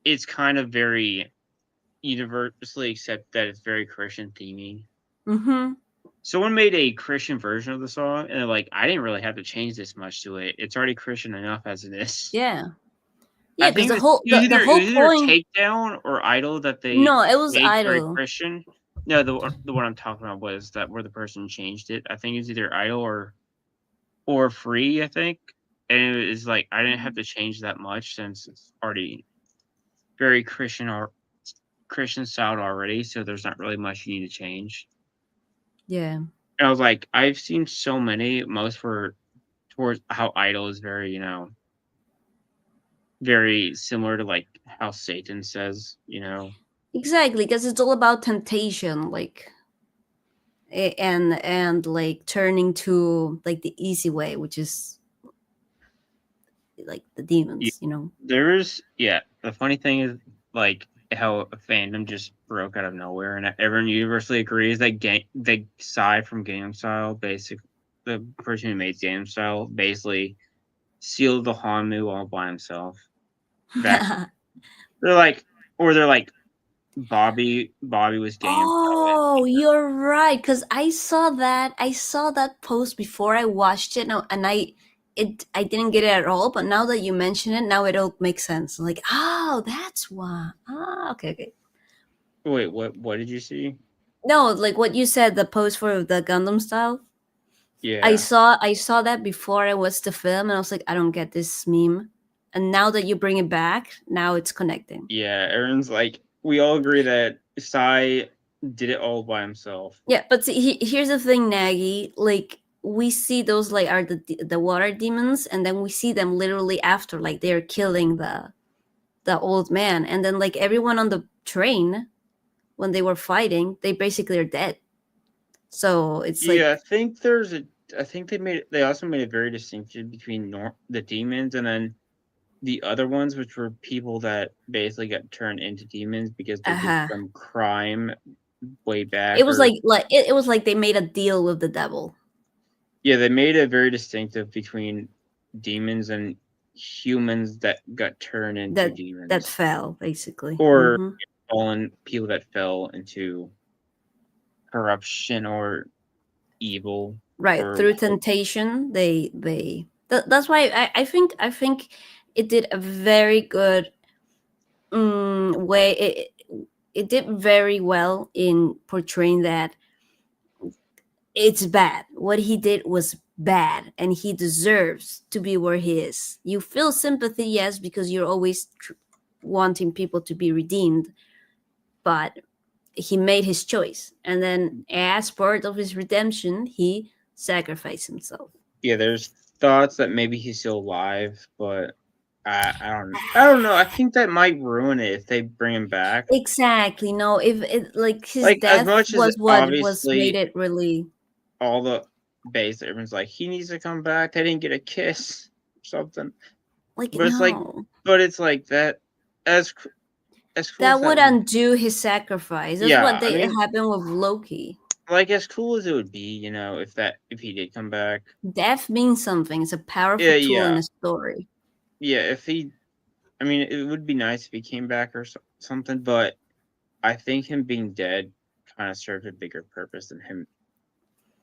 it's kind of very universally accepted that it's very Christian theming. Mm-hmm. Someone made a Christian version of the song, and they're like, I didn't really have to change this much to it. It's already Christian enough as it is. Yeah, I yeah, because think the it whole was either point. Takedown or Idol that they No, it was made very idol. Christian. No, the one I'm talking about was that where the person changed it. I think it's either Idol or Free. I think, and it is like I didn't have to change that much since it's already very Christian or Christian styled already. So there's not really much you need to change. Yeah. And I was like, I've seen so many. Most were towards how Idol is very, very similar to like how Satan says, Exactly, because it's all about temptation, like and like turning to like the easy way, which is like the Yeah, demons, you know. the funny thing is like how a fandom just broke out of nowhere and everyone universally agrees that the Psy from Gangnam Style, the person who made Gangnam Style, basically sealed the Hanmu all by himself. Back they're like Bobby was Gangnam Style. Oh, you're right. Because I saw that post before I watched it, and I didn't get it at all. But now that you mention it, now it all makes sense. Like, oh, that's why. Ah, okay, okay. Wait, what did you see? No, like what you said, the post for the Gundam Style. Yeah. I saw that before I watched the film, and I was like, I don't get this meme. And now that you bring it back, now it's connecting. Yeah, everyone's like, we all agree that Sai did it all by himself. Yeah, but see, here's the thing, Nagy. Like we see those like are the water demons, and then we see them literally after, like they're killing the old man, and then like everyone on the train when they were fighting, they basically are dead. So it's Yeah, like, I think they also made a very distinction between the demons and then the other ones, which were people that basically got turned into demons because they did uh-huh. some crime way back. It was like it was like they made a deal with the devil. Yeah, they made it very distinctive between demons and humans that got turned into That demons, fell basically. or Hmm. fallen people that fell into corruption or evil. Right, Or through temptation, that's why I think it did a very good way. It did very well in portraying that it's bad. What he did was bad, and he deserves to be where he is. You feel sympathy, yes, because you're always wanting people to be redeemed, but he made his choice, and then as part of his redemption, he sacrificed himself. yeah, there's thoughts that maybe he's still alive, but I don't know. I think that might ruin it if they bring him back. Exactly. No, if it like his Like as death much as was what was made obviously it really all the base everyone's like he needs to come back. They didn't get a kiss or something. like, But it's like no. but it's like that as as cool as That that would would undo his sacrifice. That's what yeah, I they mean happened with Loki. like as cool as it would be, if he did come back. Death means something. It's a powerful Yeah, tool in yeah. a story. Yeah, if he I mean it would be nice if he came back or something, but I think him being dead kind of served a bigger purpose than him.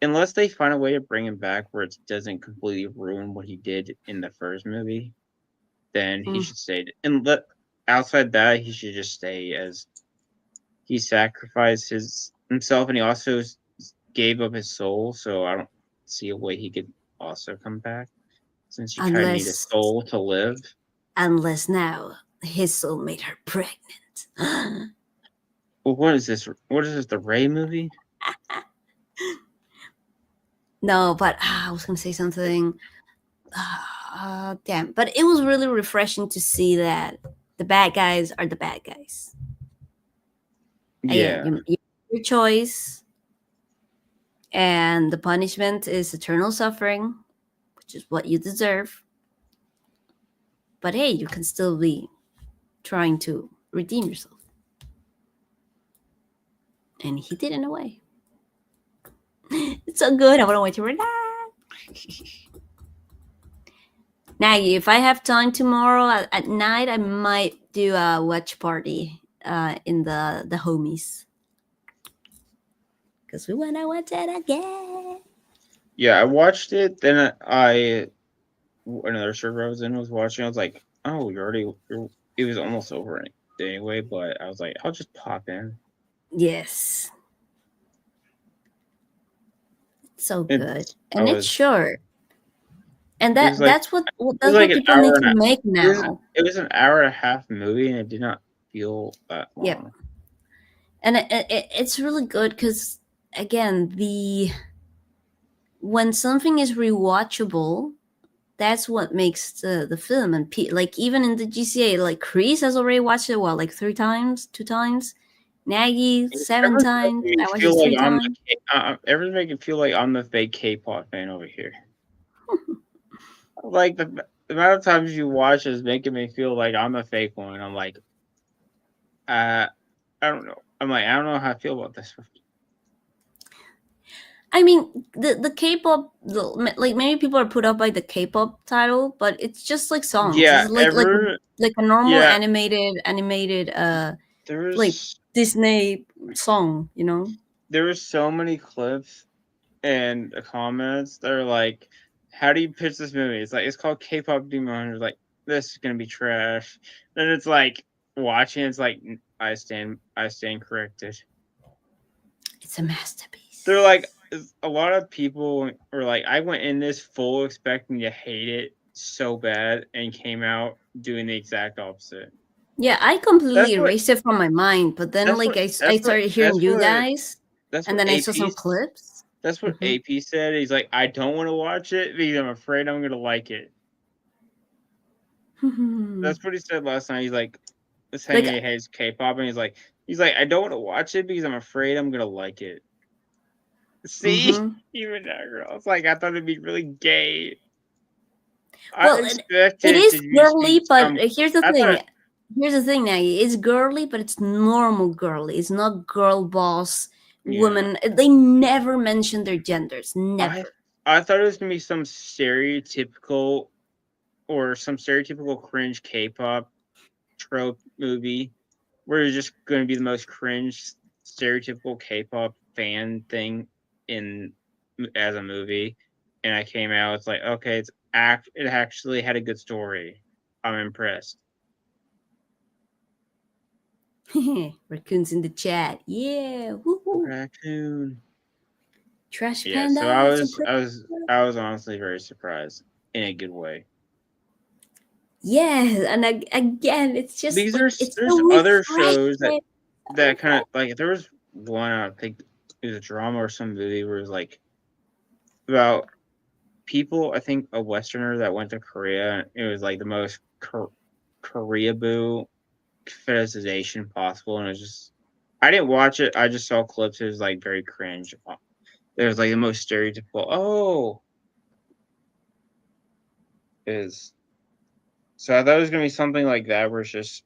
Unless they find a way to bring him back where it doesn't completely ruin what he did in the first movie, then he should stay. And outside that, he should just stay as he sacrificed himself, and he also gave up his soul. So I don't see a way he could also come back, since you kind of need a soul to live. Unless now his soul made her pregnant. Well, what is this? What is this? The Ray movie? No, but I was gonna say something. Damn! But it was really refreshing to see that the bad guys are the bad guys. Yeah, your choice, and the punishment is eternal suffering, which is what you deserve. But hey, you can still be trying to redeem yourself. And he did in a way. It's so good. I want to watch it right now. Now, if I have time tomorrow at night, I might do a watch party in the homies. Because we want to watch it again. Yeah, I watched it. Then another server I was in was watching. I was like, oh, it was almost over anyway. But I was like, I'll just pop in. Yes. It's so good. And it's short. And that's what people need to make now. It was an hour and a half movie, and it did not feel that long. Yeah. And it's really good because, again, when something is rewatchable, that's what makes the film. And like even in the GCA, like Chris has already watched it, what, like 3 times, 2 times? Nagy 7 times. I watched it 3 times. Everyone's making me feel like I'm the fake K-pop fan over here. Like the amount of times you watch is making me feel like I'm a fake one. I'm like, I don't know. I'm like, I don't know how I feel about this. I mean, the K-pop, like maybe people are put up by the K-pop title, but it's just like songs. Yeah, it's like a normal animated like Disney song, you know. There were so many clips and comments that are like, how do you pitch this movie? It's like, it's called K-pop Demon Hunters. Like, this is gonna be trash. Then it's like watching. It's like, I stand corrected. It's a masterpiece. They're like, a lot of people were like, I went in this full expecting to hate it so bad, and came out doing the exact opposite. Yeah, I completely erased it from my mind, but then I started hearing you guys, and then I saw some clips. That's what AP said. He's like, I don't want to watch it because I'm afraid I'm going to like it. That's what he said last night. He's like, saying he hates K-pop, and he's like, I don't want to watch it because I'm afraid I'm going to like it. See? Even that girl. It's like, I thought it'd be really gay. Well, it is girly, but here's the thing. Here's the thing, Nagy. It's girly, but it's normal girly. It's not girl boss woman. They never mention their genders. Never. I thought it was gonna be some stereotypical cringe K-pop trope movie where it's just gonna be the most cringe stereotypical K-pop fan thing as a movie. And I came out, it's like, okay, it actually had a good story. I'm impressed. Raccoon's in the chat. Yeah. Woo-hoo. Raccoon. Trash panda. So I was honestly very surprised in a good way. Yeah, and again, it's just there's other shows that kind of like, there was one, I think it was a drama or some movie where it was like about people, I think a Westerner that went to Korea. It was like the most Korea-boo fetishization possible, and it was just, I didn't watch it, I just saw clips. It was like very cringe. It was like the most stereotypical so I thought it was gonna be something like that where it's just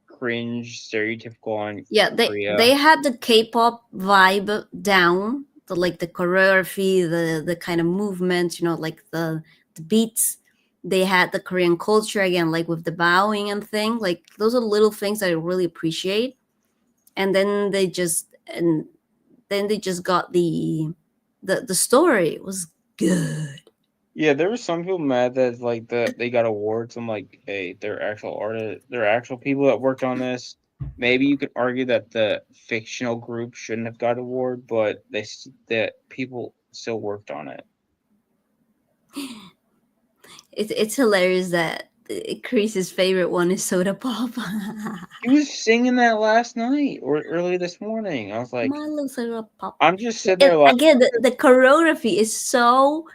cringe stereotypical on Korea. They had the K-pop vibe down, the choreography, the kind of movements, like the beats. They had the Korean culture again, like with the bowing and thing. Like, those are little things that I really appreciate. and then they just got the story was good. Yeah, there were some people mad that like they got awards. I'm like, hey, they're actual artists, they're actual people that worked on this. Maybe you could argue that the fictional group shouldn't have got award, but that people still worked on it. It's hilarious that Chris's favorite one is Soda Pop. He was singing that last night or early this morning. I was like, My little Soda Pop. I'm just sitting And there like, again, the choreography is so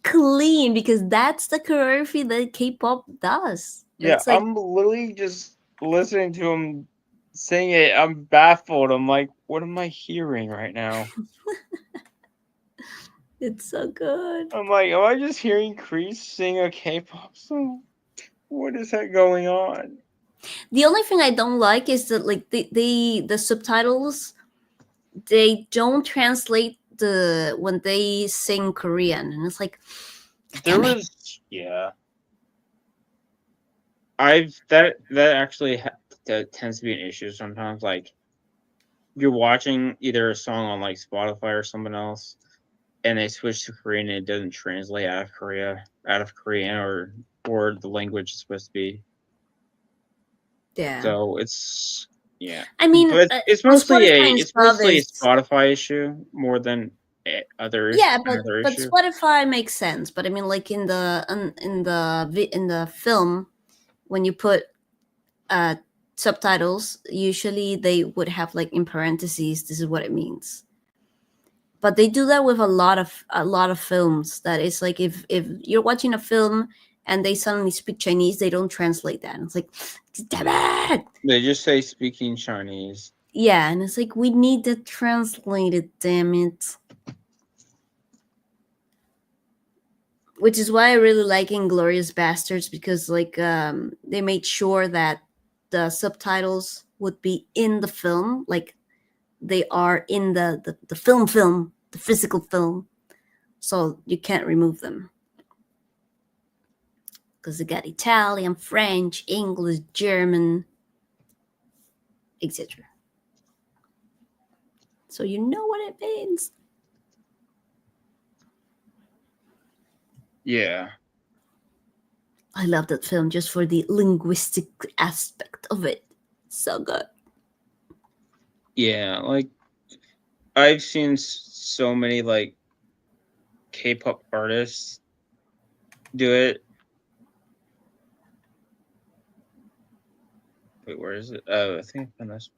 clean because that's the choreography that K-pop does. yeah, It's like I'm literally just listening to him sing it. I'm baffled. I'm like, what am I hearing right now? it's so good. I'm like, am I just hearing Chris sing a K-pop song? What is that going on? The only thing I don't like is that like the subtitles, they don't translate when they sing Korean, and it's like, There damn it. was, yeah. That actually that tends to be an issue sometimes. Like, you're watching either a song on like Spotify or someone else, and they switch to Korean and it doesn't translate out of Korean or the language it's supposed to be. Yeah. So it's yeah. I mean, But it's on mostly Spotify and stuff a is Spotify issue more than yeah, another but issue. Spotify makes sense. But I mean, like in the film, when you put subtitles, usually they would have like in parentheses, this is what it means. But they do that with a lot of films. That it's like if you're watching a film and they suddenly speak Chinese, they don't translate that. And it's like, damn it. They just say speaking Chinese. Yeah, and it's like we need to translate it, damn it. Which is why I really like Inglorious Bastards, because like they made sure that the subtitles would be in the film, like they are in the film, the physical film, so you can't remove them because they got Italian, French, English, German, etc. So you know what it means. Yeah. I love that film just for the linguistic aspect of it. So good. Yeah, like I've seen so many like K-pop artists do it. Wait, where is it? Oh, I think I found this.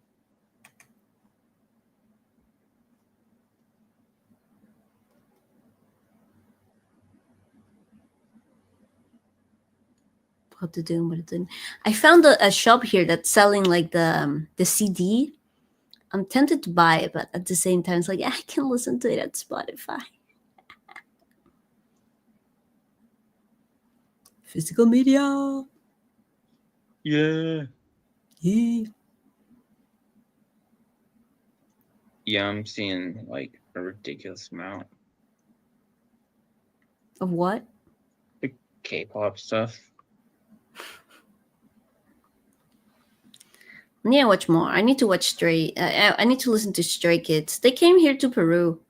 What to do? What to do? I found a shop here that's selling like the CD. I'm tempted to buy it, but at the same time, it's like I can listen to it at Spotify. Physical media. Yeah. Yeah. Yeah, I'm seeing like a ridiculous amount Of what? of K-pop stuff. I need to watch more. I need to watch Stray. I need to listen to Stray Kids. They came here to Peru.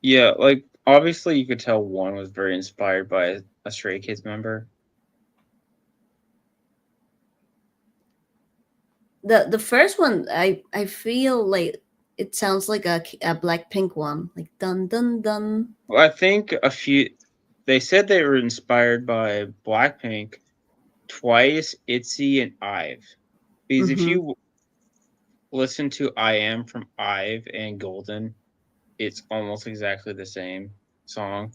Yeah, like obviously you could tell one was very inspired by a Stray Kids member. The first one, I feel like it sounds like a Blackpink one, like dun dun dun. Well, I think they said they were inspired by Blackpink, Twice, ITZY, and IVE. Because if Mm-hmm. you listen to I Am from IVE and Golden, it's almost exactly the same song.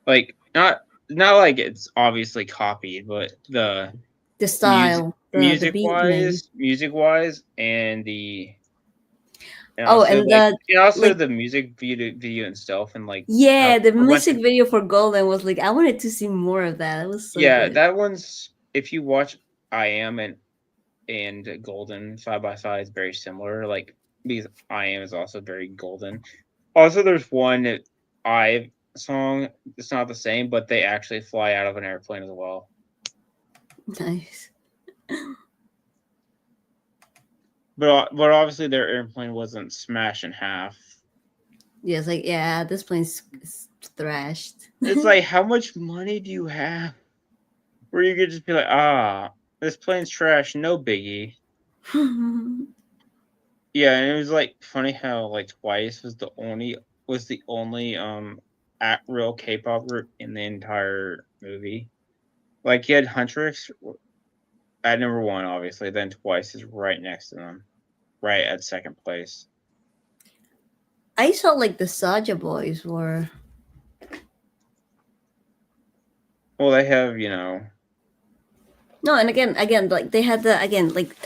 Like not like it's obviously copied, but the The style, the beat name. music wise, and the and Oh, also and the like the music video itself, and like how yeah, the I went music to video for Golden was like I wanted to see more of that. It was so yeah, good. that one's if you watch I Am and Golden side by side, it's very similar. Like because I Am is also very golden. Also, there's one I song. It's not the same, but they actually fly out of an airplane as well. Nice. but obviously their airplane wasn't smashed in half. Yeah, it's like, yeah, this plane's thrashed. It's like, how much money do you have where you could just be like, this plane's trash, no biggie. Yeah, and it was like funny how like Twice was the only real K-pop group in the entire movie. Like you had Huntrix at number 1, obviously. Then Twice is right next to them, right at second place. I saw like the Saja boys were. Well, they have No, and again, like they had the again, like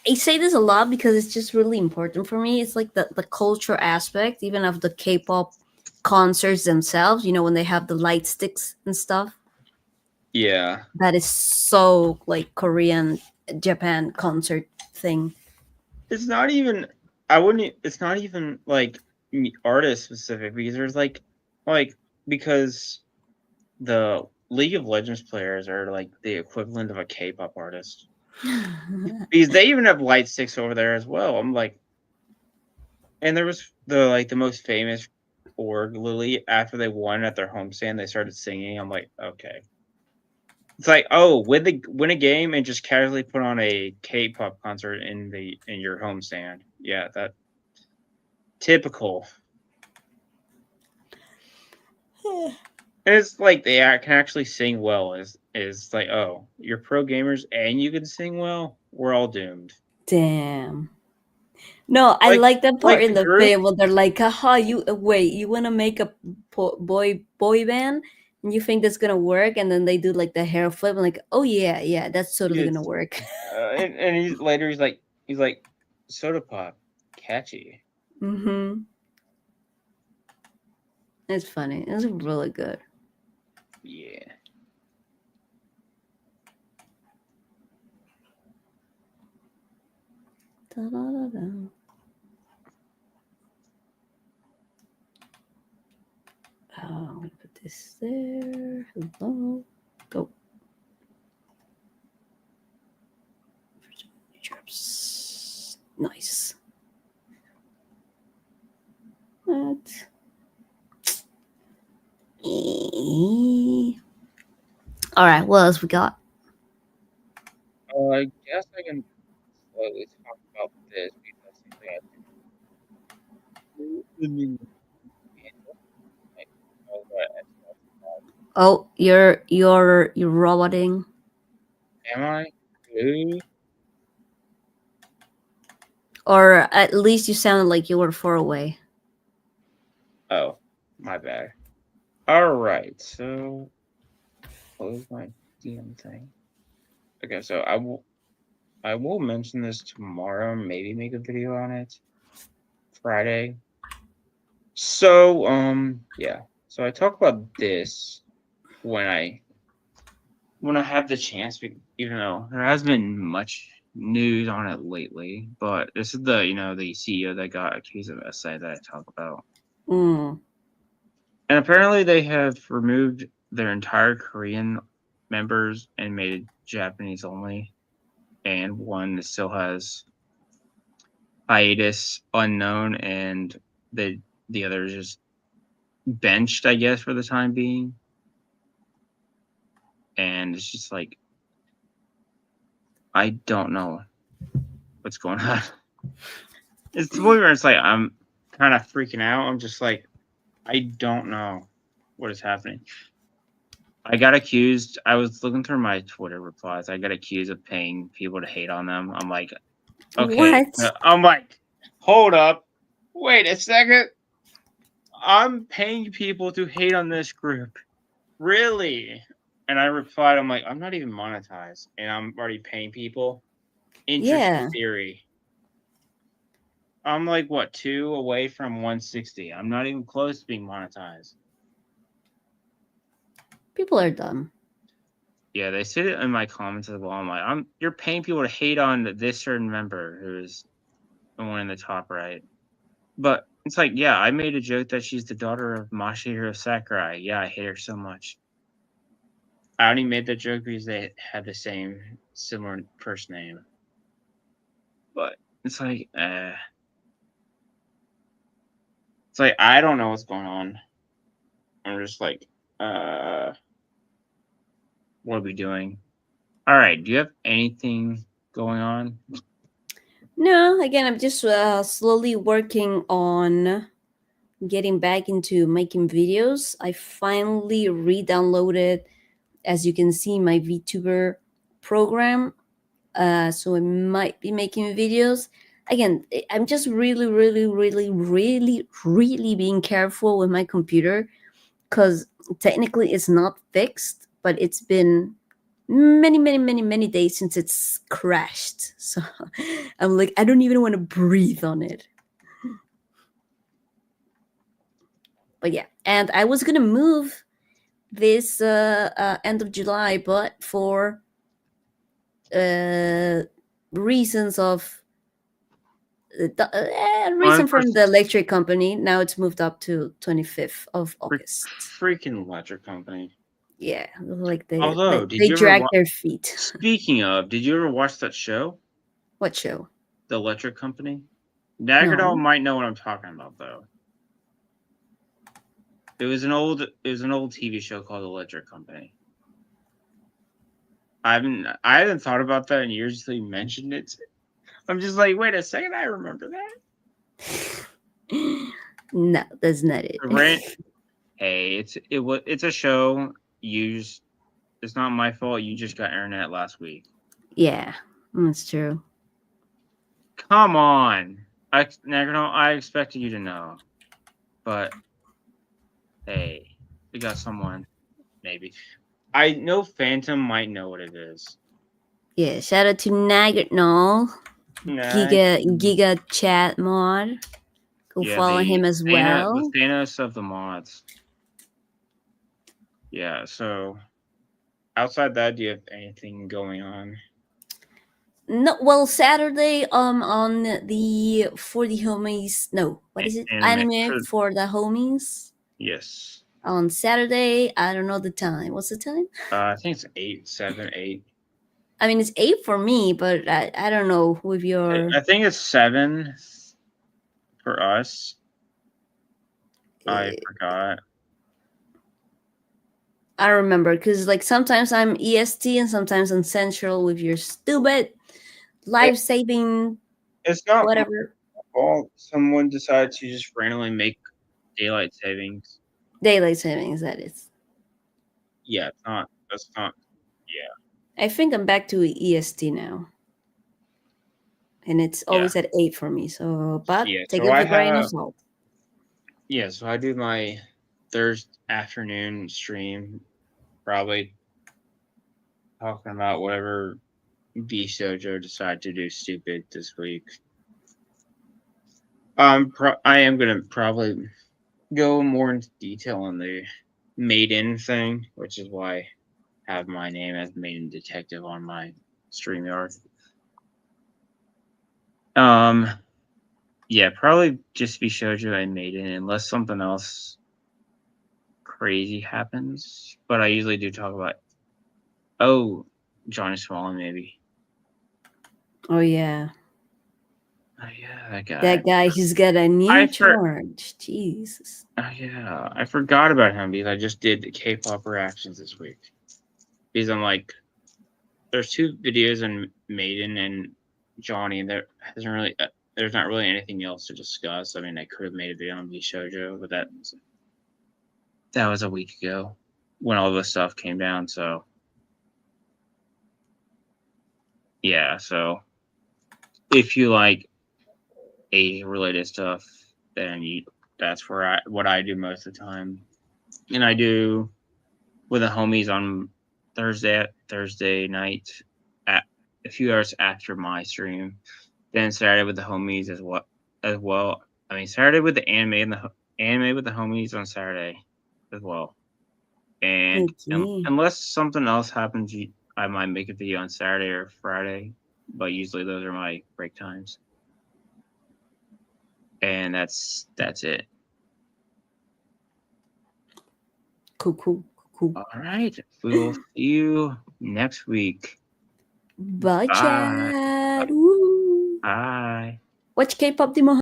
I say this a lot because it's just really important for me. It's like the culture aspect, even of the K-pop concerts themselves. You know, when they have the light sticks and stuff. yeah. That is so like Korean Japan concert thing. It's not even. I wouldn't. It's not even like artist specific because there's like because the League of Legends players are like the equivalent of a K-pop artist because they even have light sticks over there as well. I'm like, and there was the most famous org Lily after they won at their homestand. They started singing. I'm like, okay. It's like, oh, win a game and just casually put on a K-pop concert in your homestand. Yeah, that typical. And it's like they can actually sing well. Is like, oh, you're pro gamers and you can sing well. We're all doomed. Damn. No, I Like like that part like in the the group. film where they're like, "Haha, you wait, you want to make a boy band, and you think that's gonna work?" And then they do like the hair flip, and like, "Oh yeah, yeah, that's totally gonna It's, work." and he's like soda pop, catchy. Mm-hmm. It's funny. It's really good. Yeah. Da-da-da-da. I'm gonna put this there. Hello. Go. Nice. What? All right. What else we got? I guess I can slowly talk about this because something I do. Like, Oh, you're roboting. am I? Ooh. Or at least you sounded like you were far away. Oh, my bad. All right, so close my DM thing. Okay, so I will mention this tomorrow. Maybe make a video on it Friday. So yeah. So I talk about this when I have the chance, even though there hasn't been much news on it lately. But this is the CEO that got accused of SA that I talk about. Mm. And apparently they have removed their entire Korean members and made it Japanese only. And one still has hiatus unknown, and the other is just benched, I guess, for the time being. And it's just like, I don't know what's going on. It's the point where it's like I'm kind of freaking out. I'm just like, I don't know what is happening. I got accused. I was looking through my Twitter replies. I got accused of paying people to hate on them. I'm like, okay. What? I'm like, hold up. Wait a second. I'm paying people to hate on this group. Really? And I replied, I'm like, I'm not even monetized, and I'm already paying people. Interesting Yeah. theory. I'm like, what, 2 away from 160. I'm not even close to being monetized. People are dumb. Yeah, they said it in my comments as well. I'm like, you're paying people to hate on this certain member who's the one in the top right. But it's like, yeah, I made a joke that she's the daughter of Masahiro Sakurai. Yeah, I hate her so much. I only made that joke because they had the same similar first name. But it's like, I don't know what's going on. I'm just like, what are we doing? All right. Do you have anything going on? No, again, I'm just slowly working on getting back into making videos. I finally re-downloaded, as you can see, my VTuber program. So I might be making videos. Again, I'm just really, really, really, really, really being careful with my computer because technically it's not fixed, but it's been many, many, many, many days since it's crashed. So I'm like, I don't even want to breathe on it. But yeah, and I was gonna move this end of July, but for reasons of reason from the electric company, now it's moved up to 25th of August. Freaking electric company. Yeah, like they did you drag ever their feet. Speaking of, did you ever watch that show? What show? The Electric Company? Nagadol might know what I'm talking about, though. It was an old TV show called Electric Company. I haven't thought about that in years until you mentioned it. I'm just like, wait a second, I remember that. No, that's not it. Hey, it's a show. It's not my fault. You just got internet last week. Yeah, that's true. Come on, Nagadol, I expected you to know, but hey, we got someone. Maybe. I know Phantom might know what it is. Yeah, shout out to Nagatnol. Giga Chat Mod. Go follow him as well. The Thanos of the mods. Yeah, so outside that, do you have anything going on? No, well, Saturday on the For the Homies. No, what is it? Anime for the Homies. Yes. On Saturday, I don't know the time. What's the time? I think it's 8, 7, 8. I mean, it's 8 for me, but I don't know with your. I think it's 7 for us. I forgot. I remember because like sometimes I'm EST and sometimes I'm Central with your stupid life saving. It's not whatever. Well, someone decided to just randomly make daylight savings. Daylight savings, that is. Yeah, it's not. That's not. Yeah. I think I'm back to EST now. And it's always at 8 for me. So, but take it with a grain of salt. Yeah, so I do my Thursday afternoon stream, probably talking about whatever B Shoujo decided to do stupid this week. I am gonna probably go more into detail on the MADEIN thing, which is why I have my name as MADEIN Detective on my StreamYard. Yeah, probably just be Shoujo and MADEIN unless something else crazy happens. But I usually do talk about Johnny Smalling maybe. Oh yeah. Oh yeah, that guy. That guy, he's got a new charge. Jesus. Oh yeah, I forgot about him because I just did the K-pop reactions this week. Because I'm like, there's 2 videos on MADEIN and Johnny, and there's not really anything else to discuss. I mean, I could have made a video on Shoujo, but that was a week ago when all this stuff came down. So yeah, so if you like Asian related stuff, then that's what I do most of the time. And I do with the homies on Thursday night at a few hours after my stream. Then Saturday with the homies as well. I mean, Saturday with the anime with the homies on Saturday as well. And unless something else happens, I might make a video on Saturday or Friday. But usually those are my break times. And that's it. Cool. All right. We will see you next week. Bye, Chad. Woo. Bye. Watch K-pop Demon